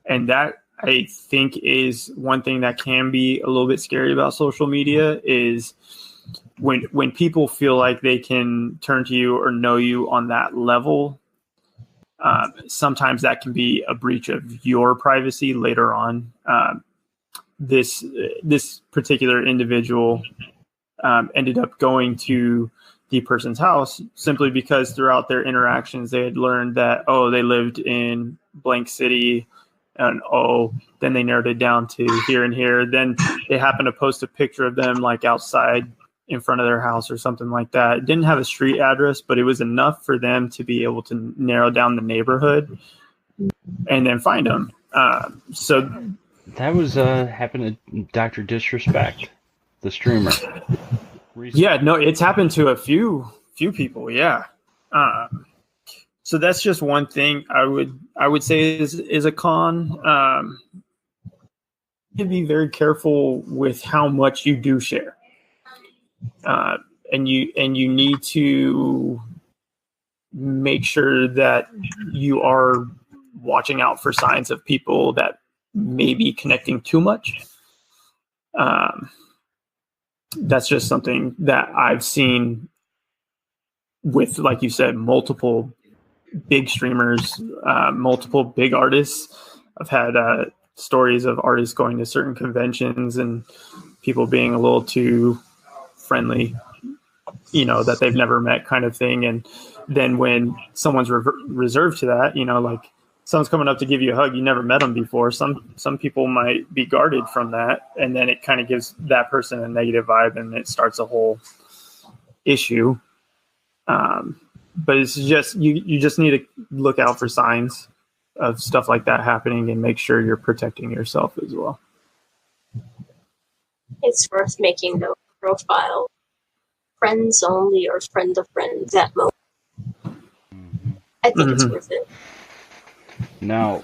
And that, I think, is one thing that can be a little bit scary about social media, is when people feel like they can turn to you or know you on that level. Sometimes that can be a breach of your privacy later on. This particular individual ended up going to the person's house simply because throughout their interactions they had learned that, they lived in blank city, and then they narrowed it down to here and here. Then they happened to post a picture of them like outside in front of their house or something like that. It didn't have a street address, but it was enough for them to be able to narrow down the neighborhood and then find them. So that was happened to Dr. Disrespect, the streamer. Yeah, no, it's happened to a few people. Yeah. So that's just one thing I would say is a con. You be very careful with how much you do share, and you need to make sure that you are watching out for signs of people that may be connecting too much. That's just something that I've seen with, like you said, multiple big streamers, multiple big artists. I've had stories of artists going to certain conventions and people being a little too friendly, that they've never met kind of thing. And then when someone's reserved to that, like someone's coming up to give you a hug, you never met them before. Some people might be guarded from that. And then it kind of gives that person a negative vibe and it starts a whole issue. But it's just, you just need to look out for signs of stuff like that happening and make sure you're protecting yourself as well. It's worth making the profile friends only or friend of friends at most. I think it's worth it. Now,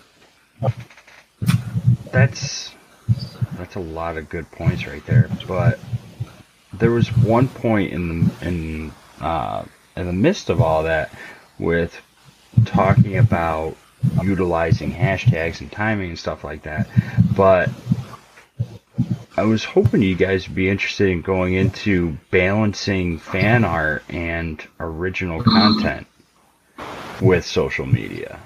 that's a lot of good points right there. But there was one point in the midst of all that, with talking about utilizing hashtags and timing and stuff like that. But I was hoping you guys would be interested in going into balancing fan art and original content with social media.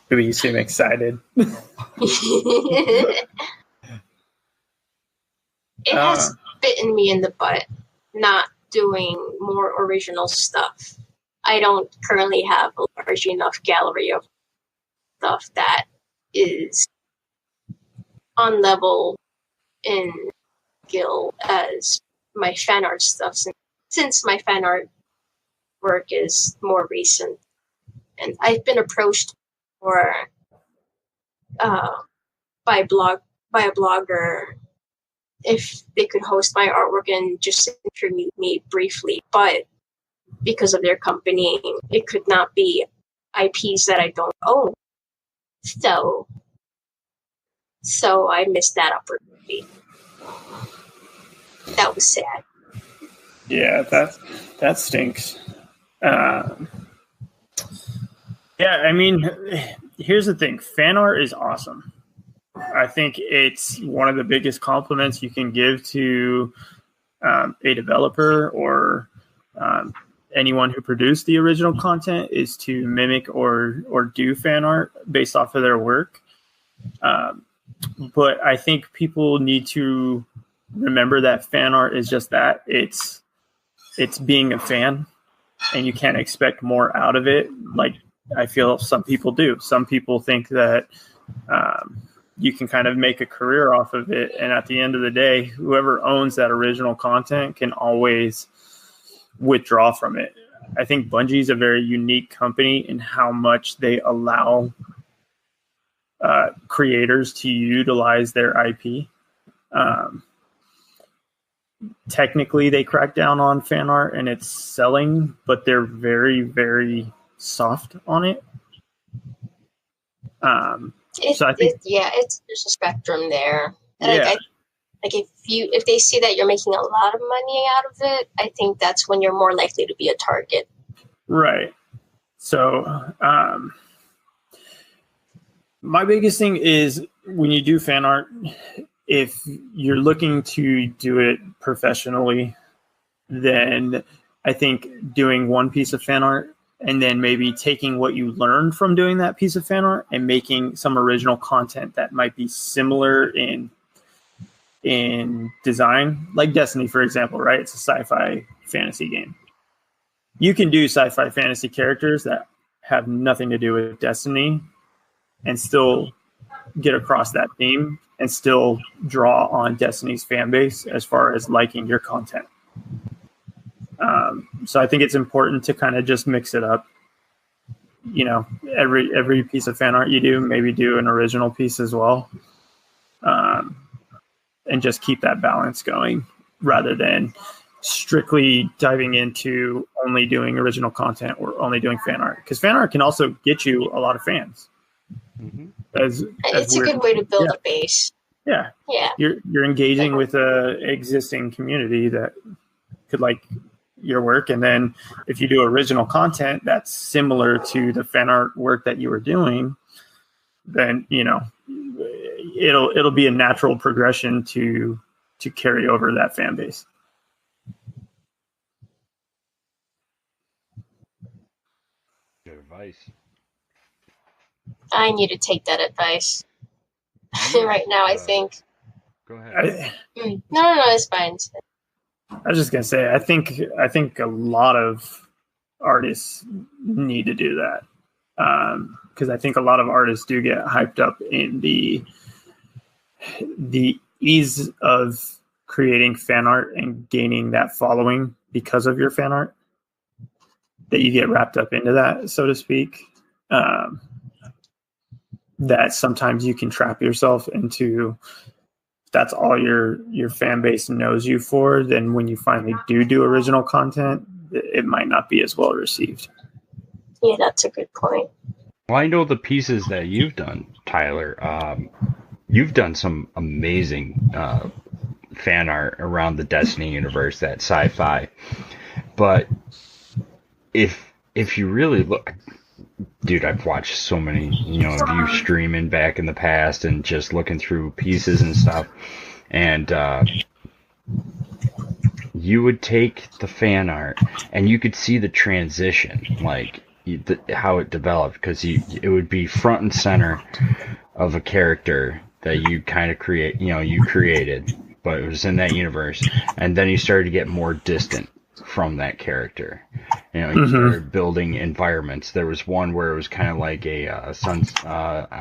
Maybe you seem excited. It has bitten me in the butt not doing more original stuff. I don't currently have a large enough gallery of stuff that is on level in skill as my fan art stuff, since my fan art work is more recent. And I've been approached for by a blogger if they could host my artwork and just interview me briefly, but because of their company, it could not be IPs that I don't own. So I missed that opportunity. That was sad. Yeah, that stinks. Yeah, I mean, here's the thing. Fan art is awesome. I think it's one of the biggest compliments you can give to a developer or anyone who produced the original content is to mimic or do fan art based off of their work. But I think people need to remember that fan art is just that. It's being a fan, and you can't expect more out of it. Like I feel some people do. Some people think that you can kind of make a career off of it. And at the end of the day, whoever owns that original content can always withdraw from it. I think Bungie is a very unique company in how much they allow creators to utilize their IP. Technically, they crack down on fan art and it's selling, but they're very, very soft on it. So I think, there's a spectrum there. And yeah. If they see that you're making a lot of money out of it, I think that's when you're more likely to be a target. Right. So my biggest thing is when you do fan art, if you're looking to do it professionally, then I think doing one piece of fan art and then maybe taking what you learned from doing that piece of fan art and making some original content that might be similar in design, like Destiny, for example, right? It's a sci-fi fantasy game. You can do sci-fi fantasy characters that have nothing to do with Destiny and still get across that theme and still draw on Destiny's fan base as far as liking your content. So I think it's important to kind of just mix it up. You know, every piece of fan art you do, maybe do an original piece as well, and just keep that balance going rather than strictly diving into only doing original content or only doing fan art, because fan art can also get you a lot of fans. Mm-hmm. It's a good way to build a base. Yeah. You're engaging with a existing community that could like your work, and then if you do original content that's similar to the fan art work that you were doing, then you know it'll be a natural progression to carry over that fan base. Good advice. I need to take that advice. Right now, I think. Go ahead. No, it's fine. I was just gonna say, I think a lot of artists need to do that, because I think a lot of artists do get hyped up in the ease of creating fan art and gaining that following because of your fan art, that you get wrapped up into that, so to speak. That sometimes you can trap yourself into, that's all your fan base knows you for. Then when you finally do original content, it might not be as well received. Yeah, that's a good point. Well, I know the pieces that you've done, Tyler. You've done some amazing fan art around the Destiny universe, that sci-fi. But if you really look, dude, I've watched so many, of you streaming back in the past and just looking through pieces and stuff. And you would take the fan art and you could see the transition, like how it developed, because it would be front and center of a character that you kind of you created, but it was in that universe. And then you started to get more distant from that character. You started building environments. There was one where it was kind of like a I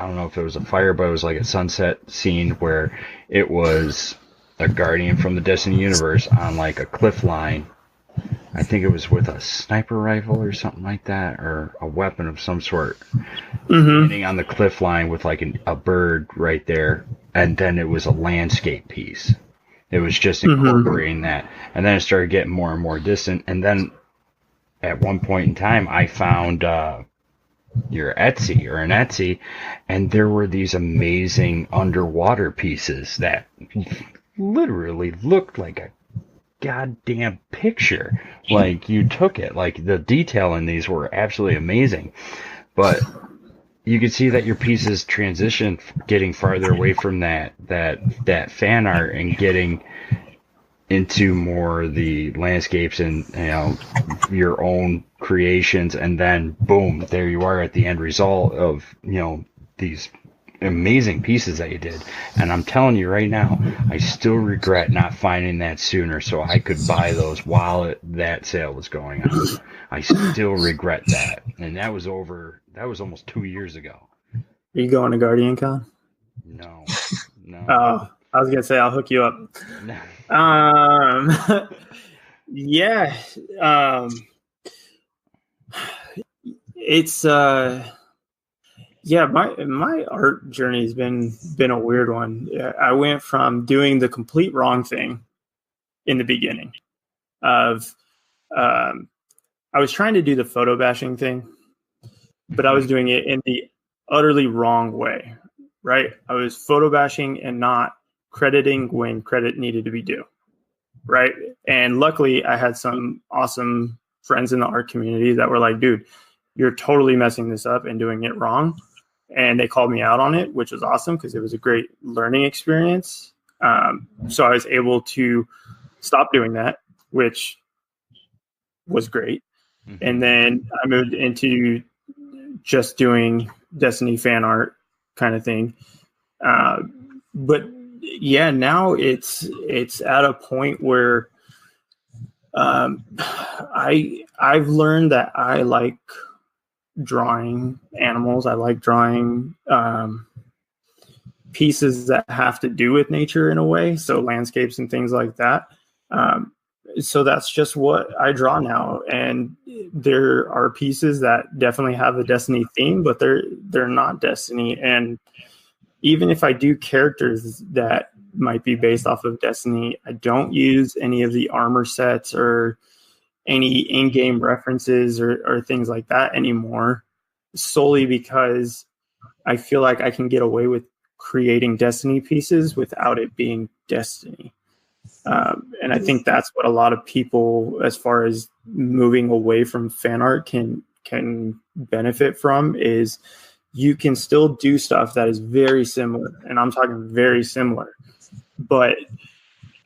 don't know if it was a fire, but it was like a sunset scene where it was a guardian from the Destiny universe on like a cliff line. I think it was with a sniper rifle or something like that, or a weapon of some sort, standing on the cliff line with like a bird right there. And then it was a landscape piece. It was just incorporating that. And then it started getting more and more distant. And then at one point in time, I found your Etsy, and there were these amazing underwater pieces that literally looked like a goddamn picture. Like you took it. Like the detail in these were absolutely amazing. But you could see that your pieces transitioned, getting farther away from that fan art and getting into more the landscapes and your own creations, and then boom, there you are at the end result of these amazing pieces that you did. And I'm telling you right now, I still regret not finding that sooner so I could buy those while that sale was going on. I still regret that, and that was almost 2 years ago. Are you going to Guardian Con? No. Oh, I was gonna say I'll hook you up. No. Yeah. It's my art journey has been a weird one. I went from doing the complete wrong thing in the beginning of I was trying to do the photo bashing thing, but I was doing it in the utterly wrong way, right? I was photo bashing and not crediting when credit needed to be due, right? And luckily, I had some awesome friends in the art community that were like, dude, you're totally messing this up and doing it wrong. And they called me out on it, which was awesome because it was a great learning experience. So I was able to stop doing that, which was great. And then I moved into just doing Destiny fan art kind of thing. But yeah, now it's at a point where I've learned that I like drawing animals. I like drawing pieces that have to do with nature in a way, so landscapes and things like that. So that's just what I draw now, and there are pieces that definitely have a Destiny theme, but they're not Destiny. And even if I do characters that might be based off of Destiny, I don't use any of the armor sets or any in-game references or things like that anymore, solely because I feel like I can get away with creating Destiny pieces without it being Destiny. And I think that's what a lot of people, as far as moving away from fan art, can benefit from, is you can still do stuff that is very similar, and I'm talking very similar, but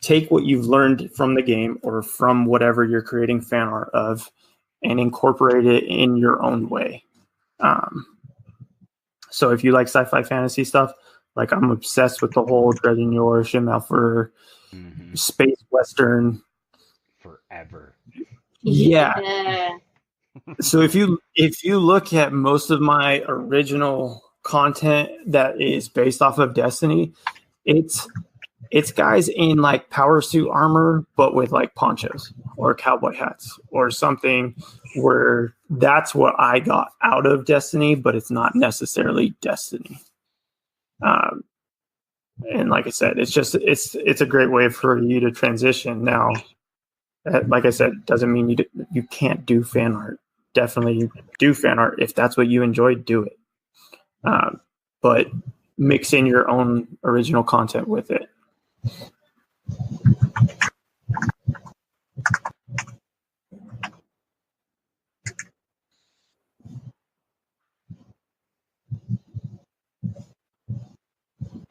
take what you've learned from the game or from whatever you're creating fan art of and incorporate it in your own way. So if you like sci-fi fantasy stuff, like I'm obsessed with the whole Dredgen Yor, Shimmelfer, space western. Forever. Yeah. So if you look at most of my original content that is based off of Destiny, it's guys in like power suit armor, but with like ponchos or cowboy hats or something, where that's what I got out of Destiny, but it's not necessarily Destiny. And like I said, it's a great way for you to transition. Now, like I said, doesn't mean you can't do fan art. Definitely do fan art if that's what you enjoy. Do it, but mix in your own original content with it.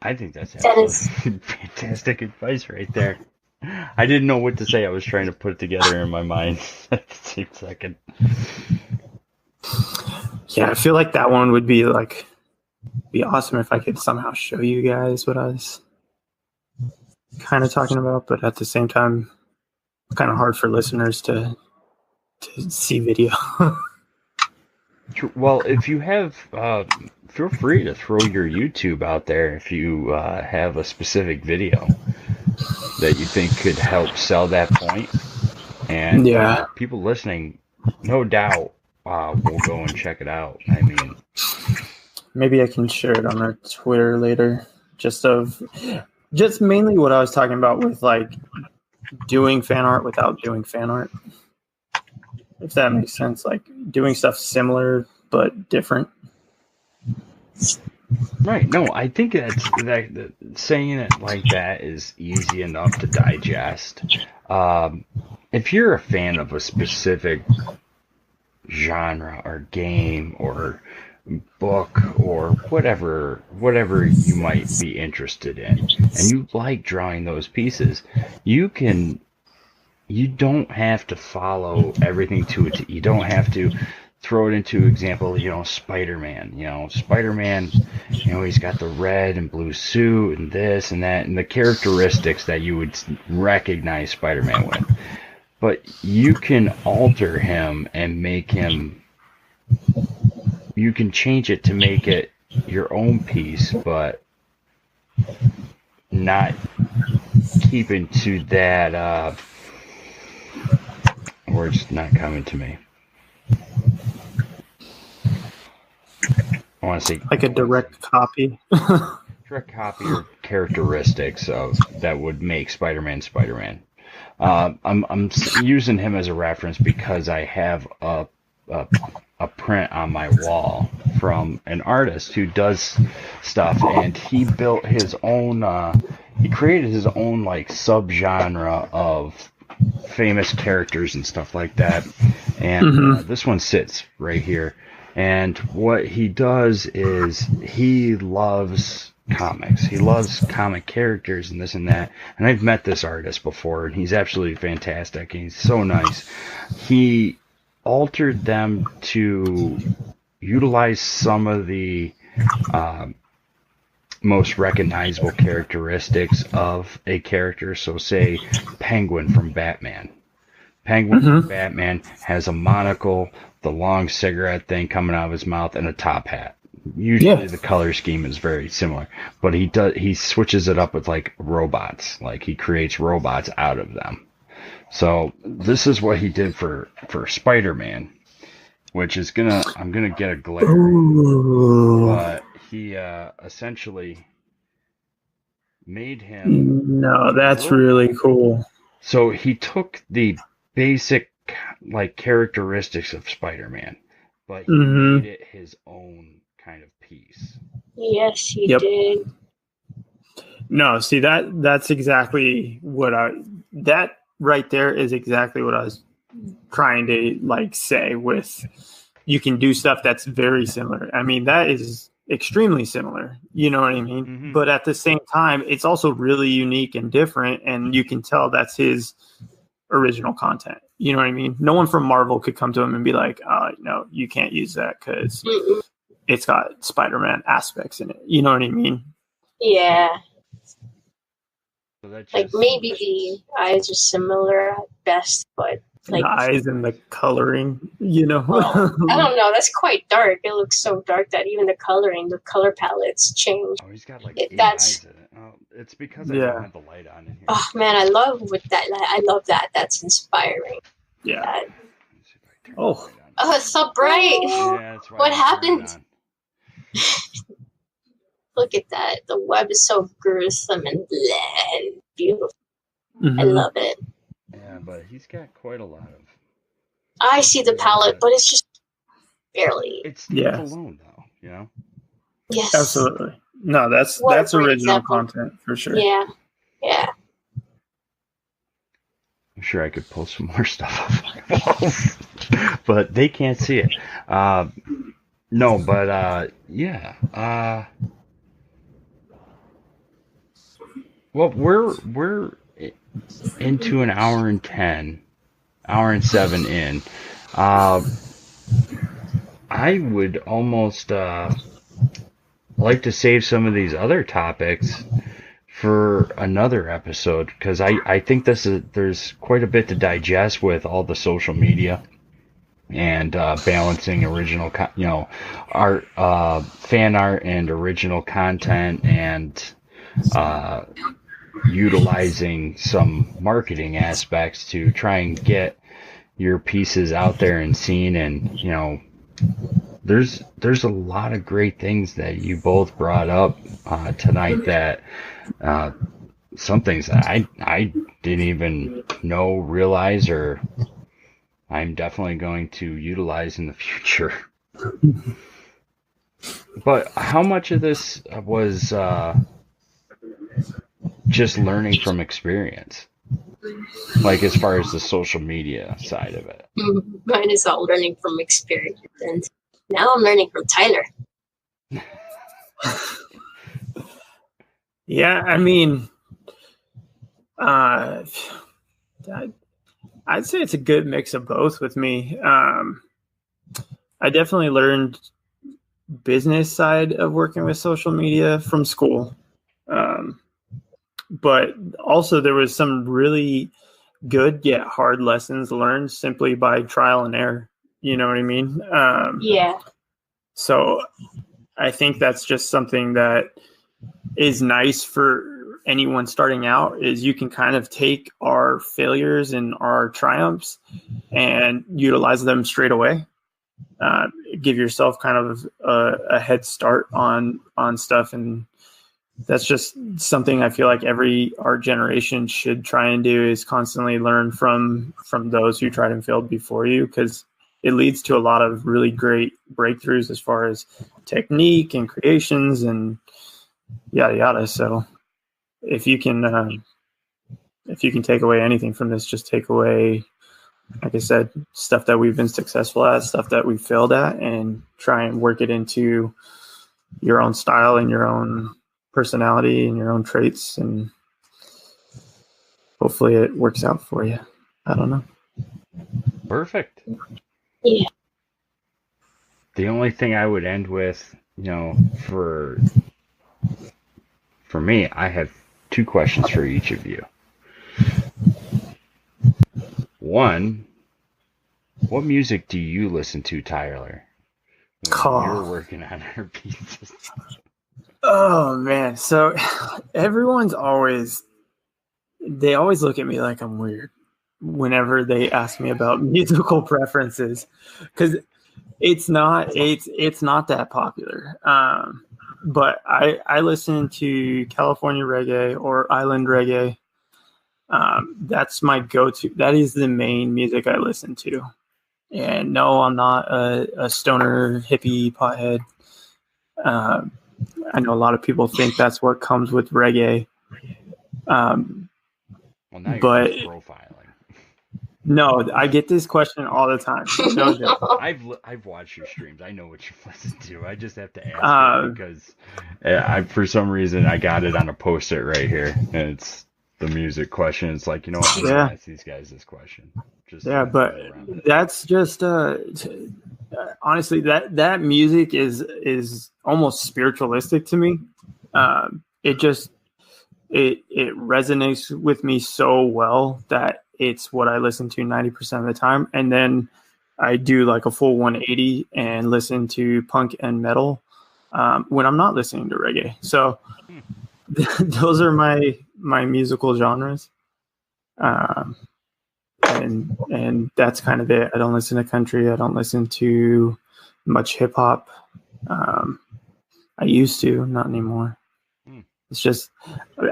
I think that's absolutely fantastic advice right there. I didn't know what to say. I was trying to put it together in my mind at the same second. Yeah, I feel like that one would be awesome if I could somehow show you guys what I was kind of talking about, but at the same time, kind of hard for listeners to see video. Well, if you have, feel free to throw your YouTube out there if you have a specific video that you think could help sell that point. And people listening, no doubt, will go and check it out. I mean, maybe I can share it on our Twitter later. Just mainly what I was talking about with like doing fan art without doing fan art. If that makes sense, like doing stuff similar but different. Right. No, I think that saying it like that is easy enough to digest. If you're a fan of a specific genre or game or book or whatever you might be interested in, and you like drawing those pieces, you don't have to follow everything to it. You don't have to throw it into example, Spider-Man. Spider-Man, he's got the red and blue suit and this and that and the characteristics that you would recognize Spider-Man with. But you can alter him and make him, you can change it to make it your own piece, but not keeping to that, words not coming to me. I want to say like a direct copy. Direct copy or characteristics of that would make Spider-Man Spider-Man. I'm using him as a reference because I have a print on my wall from an artist who does stuff, and he built his own. He created his own like subgenre of famous characters and stuff like that. And this one sits right here. And what he does is he loves comics. He loves comic characters and this and that. And I've met this artist before, and he's absolutely fantastic. And he's so nice. He altered them to utilize some of the most recognizable characteristics of a character. So say Penguin from Batman. Penguin from Batman has a monocle, the long cigarette thing coming out of his mouth, and a top hat. Usually the color scheme is very similar, but he switches it up with like robots. Like he creates robots out of them. So this is what he did for Spider-Man, which is I'm gonna get a glare. Ooh. But he essentially made him. No, that's really cool. So he took the basic like characteristics of Spider-Man, but he made it his own kind of piece. Yes, he did. No, see that's exactly what that right there is exactly what I was trying to like say with you can do stuff that's very similar. I mean, that is extremely similar, you know what I mean? Mm-hmm. But at the same time, it's also really unique and different, and you can tell that's his original content. You know what I mean? No one from Marvel could come to him and be like, no, you can't use that because it's got Spider-Man aspects in it. You know what I mean? Yeah. So that's like maybe the eyes are similar at best, but like the eyes and the coloring, you know. I don't know. That's quite dark. It looks so dark that even the color palettes change. Oh, he's got like 8 eyes in it. Oh, it's because I don't have the light on in here. Oh man, I love I love that. That's inspiring. Yeah. That. Oh, it's so bright. Yeah, that's why what happened? Look at that. The web is so gruesome and beautiful. I love it. Yeah, but he's got quite a lot of. I see the palette, but it's just barely. It stands alone, though. You know. Yes. Absolutely. No, that's original content for sure. Yeah. I'm sure I could pull some more stuff off my walls, but they can't see it. No, but yeah. Well, we're into an hour and 10, hour and 7 in. I would almost like to save some of these other topics for another episode because I think there's quite a bit to digest with all the social media and balancing original art, fan art and original content, and utilizing some marketing aspects to try and get your pieces out there and seen. And there's a lot of great things that you both brought up tonight that some things that I didn't even realize, or I'm definitely going to utilize in the future. But how much of this was just learning from experience? Like as far as the social media side of it. Mine is all learning from experience, and now I'm learning from Tyler. Yeah, I mean, I'd say it's a good mix of both with me. I definitely learned business side of working with social media from school. But also there was some really good yet hard lessons learned simply by trial and error. You know what I mean? Yeah. So I think that's just something that is nice for anyone starting out, is you can kind of take our failures and our triumphs and utilize them straight away. Give yourself kind of a head start on stuff. And that's just something I feel like every art generation should try and do, is constantly learn from those who tried and failed before you, because it leads to a lot of really great breakthroughs as far as technique and creations and yada yada. So if you can take away anything from this, just take away, like I said, stuff that we've been successful at, stuff that we've failed at, and try and work it into your own style and your own personality and your own traits, and hopefully it works out for you. I don't know. Perfect. Yeah. The only thing I would end with, for me, I have 2 questions for each of you. One, what music do you listen to, Tyler, when you're working on our pieces? Oh man, so they always look at me like I'm weird whenever they ask me about musical preferences, because it's not that popular. But I listen to California reggae or island reggae. That's my go-to. That is the main music I listen to. And no, I'm not a stoner hippie pothead. I know a lot of people think that's what comes with reggae. Well, now you're But just profiling. no, I get this question all the time. No joke. I've watched your streams. I know what you listen to. I just have to ask it because for some reason I got it on a post-it right here, and it's the music question. It's like, I'm gonna ask these guys this question. But that's just honestly that music is almost spiritualistic to me. It resonates with me so well that it's what I listen to 90% of the time. And then I do like a full 180 and listen to punk and metal when I'm not listening to reggae. So those are my musical genres. And that's kind of it. I don't listen to country. I don't listen to much hip hop. I used to, not anymore. It's just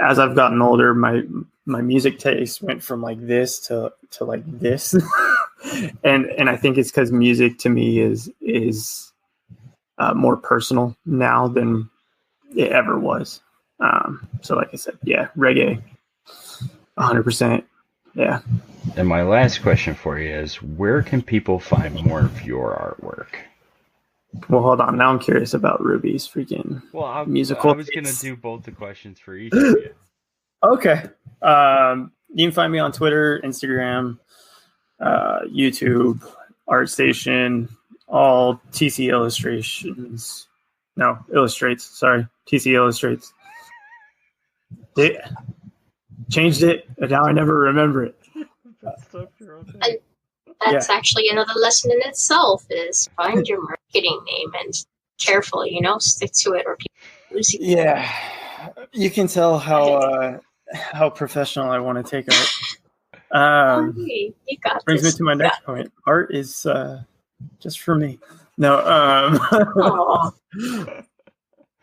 as I've gotten older, my music taste went from like this to like this, and I think it's because music to me is more personal now than it ever was. So like I said, yeah, reggae, 100%, yeah. And my last question for you is, where can people find more of your artwork? Well, hold on. Now I'm curious about Ruby's freaking musical. I was going to do both the questions for each of you. Okay. You can find me on Twitter, Instagram, YouTube, ArtStation, all TC Illustrations. No, Illustrates. Sorry. TC Illustrates. Changed it, and now I never remember it. That's actually another lesson in itself, is find your marketing name and careful, stick to it or people lose you. Yeah. You can tell how professional I want to take art. You got brings this. me to my next point. Art is just for me. No.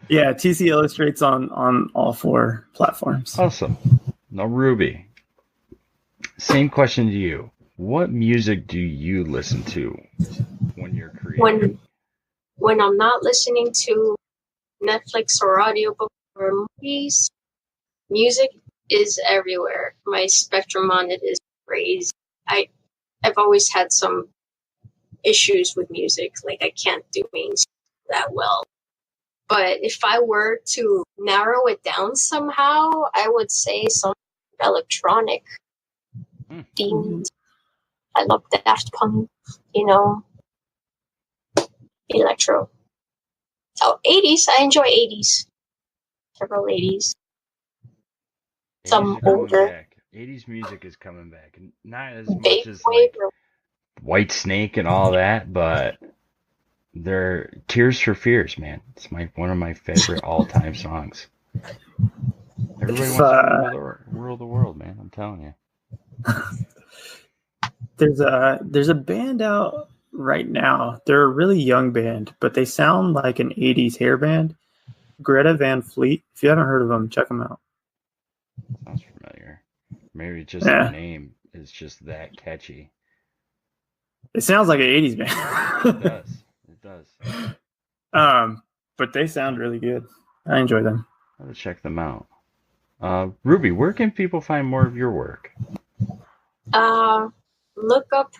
Yeah, TC Illustrates on all 4 platforms. Awesome. Now, Ruby, same question to you. What music do you listen to when you're creating? When I'm not listening to Netflix or audiobook or movies, music is everywhere. My spectrum on it is crazy. I've always had some issues with music. Like, I can't do mainstream that well. But if I were to narrow it down somehow, I would say some electronic themed. I love Daft Punk, electro. So 80s, I enjoy 80s. Several 80s. Some older. Back. 80s music is coming back. Not as much as like White Snake and all that, but they're Tears for Fears, man. It's one of my favorite all-time songs. Everybody wants to rule the world, man. I'm telling you. There's a band out right now. They're a really young band, but they sound like an 80s hair band. Greta Van Fleet. If you haven't heard of them, check them out. Sounds familiar. Maybe just the name is just that catchy. It sounds like an 80s band. It does. But they sound really good. I enjoy them. I will check them out. Ruby, where can people find more of your work? Look up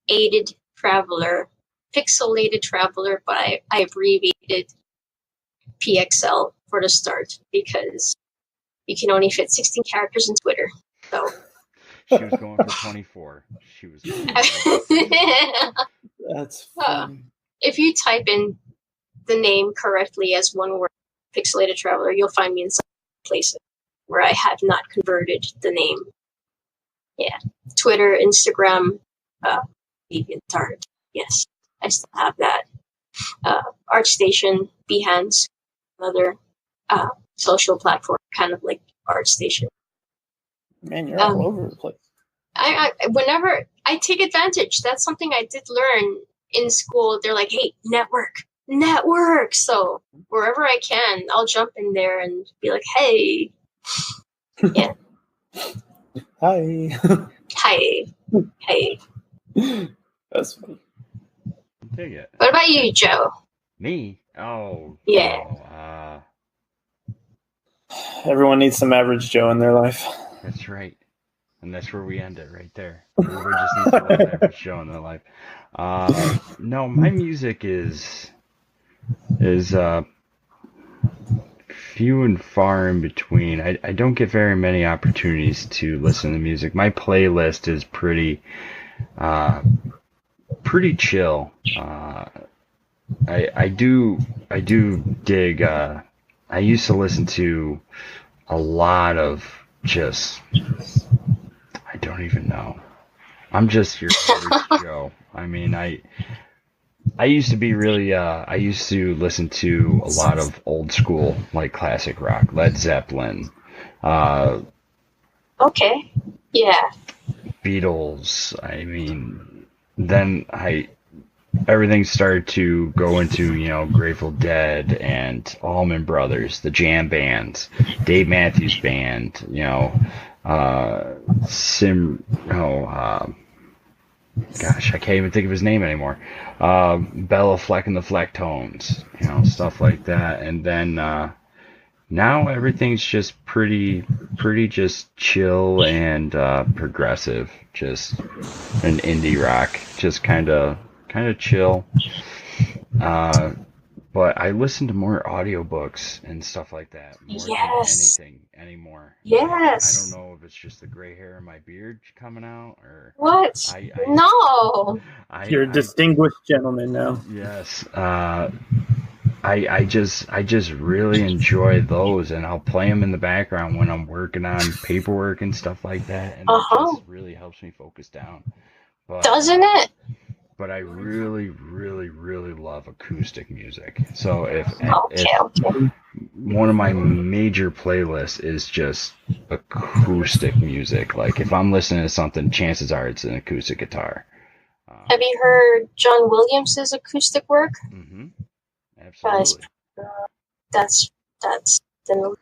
PixelatedTraveler, PixelatedTraveler, but I abbreviated PXL for the start because you can only fit 16 characters in Twitter. So she was going for 24. She was. That's funny. If you type in the name correctly as one word, PixelatedTraveler, you'll find me in some places where I have not converted the name. Yeah, Twitter, Instagram, DeviantArt. Yes, I still have that. ArtStation, Behance, another social platform, kind of like ArtStation. Man, you're all over the place. Whenever I take advantage, that's something I did learn in school. They're like, hey, network. So wherever I can, I'll jump in there and be like, hey. Yeah. Hi. Hey. That's funny. Dig it. What about you, Joe? Me? Oh. Yeah. Everyone needs some average Joe in their life. That's right. And that's where we end it, right there. Everybody just needs a little average Joe in their life. No, my music is few and far in between. I don't get very many opportunities to listen to music. My playlist is pretty chill. I do dig. I used to listen to a lot of just. I don't even know. I'm just your average Joe. I mean, I used to be really, I used to listen to a lot of old school, like classic rock, Led Zeppelin, Okay. Yeah. Beatles. I mean, then everything started to go into, Grateful Dead and Allman Brothers, the jam bands, Dave Matthews Band, gosh, I can't even think of his name anymore. Bella Fleck and the Flecktones, stuff like that. And then now everything's just pretty just chill and progressive, just an indie rock, just kind of chill. But I listen to more audiobooks and stuff like that more than anything anymore. Yes. I don't know if it's just the gray hair in my beard coming out or what? No. You're a distinguished gentleman now. Yes. I just really enjoy those, and I'll play them in the background when I'm working on paperwork and stuff like that, and it just really helps me focus down. But, doesn't it? But I really, really, really love acoustic music. So if one of my major playlists is just acoustic music, like if I'm listening to something, chances are it's an acoustic guitar. Have you heard John Williams' acoustic work? Mm-hmm. Absolutely. That's the.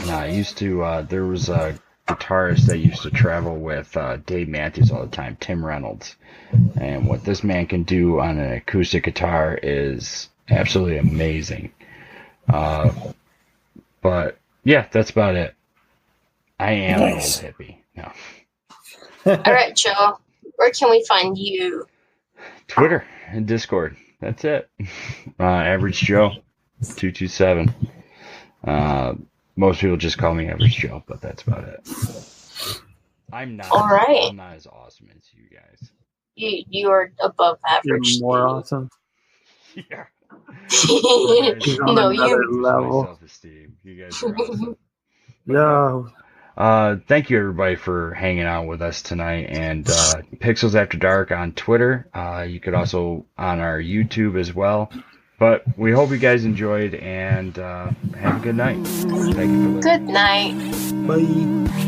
I used to. There was a guitarist that used to travel with Dave Matthews all the time, Tim Reynolds, and what this man can do on an acoustic guitar is absolutely amazing. But yeah, that's about it. I am an old hippie. No. All right, Joe. Where can we find you? Twitter and Discord. That's it. Average Joe 227. Most people just call me Average Joe, but that's about it. I'm not. All right. I'm not as awesome as you guys. You are above average. You're more awesome. Yeah. No, you. Level. My self-esteem. You guys are awesome. Yeah. Thank you everybody for hanging out with us tonight, and Pixels After Dark on Twitter. You could also on our YouTube as well. But we hope you guys enjoyed, and have a good night. Thank you for listening. Good night. Bye.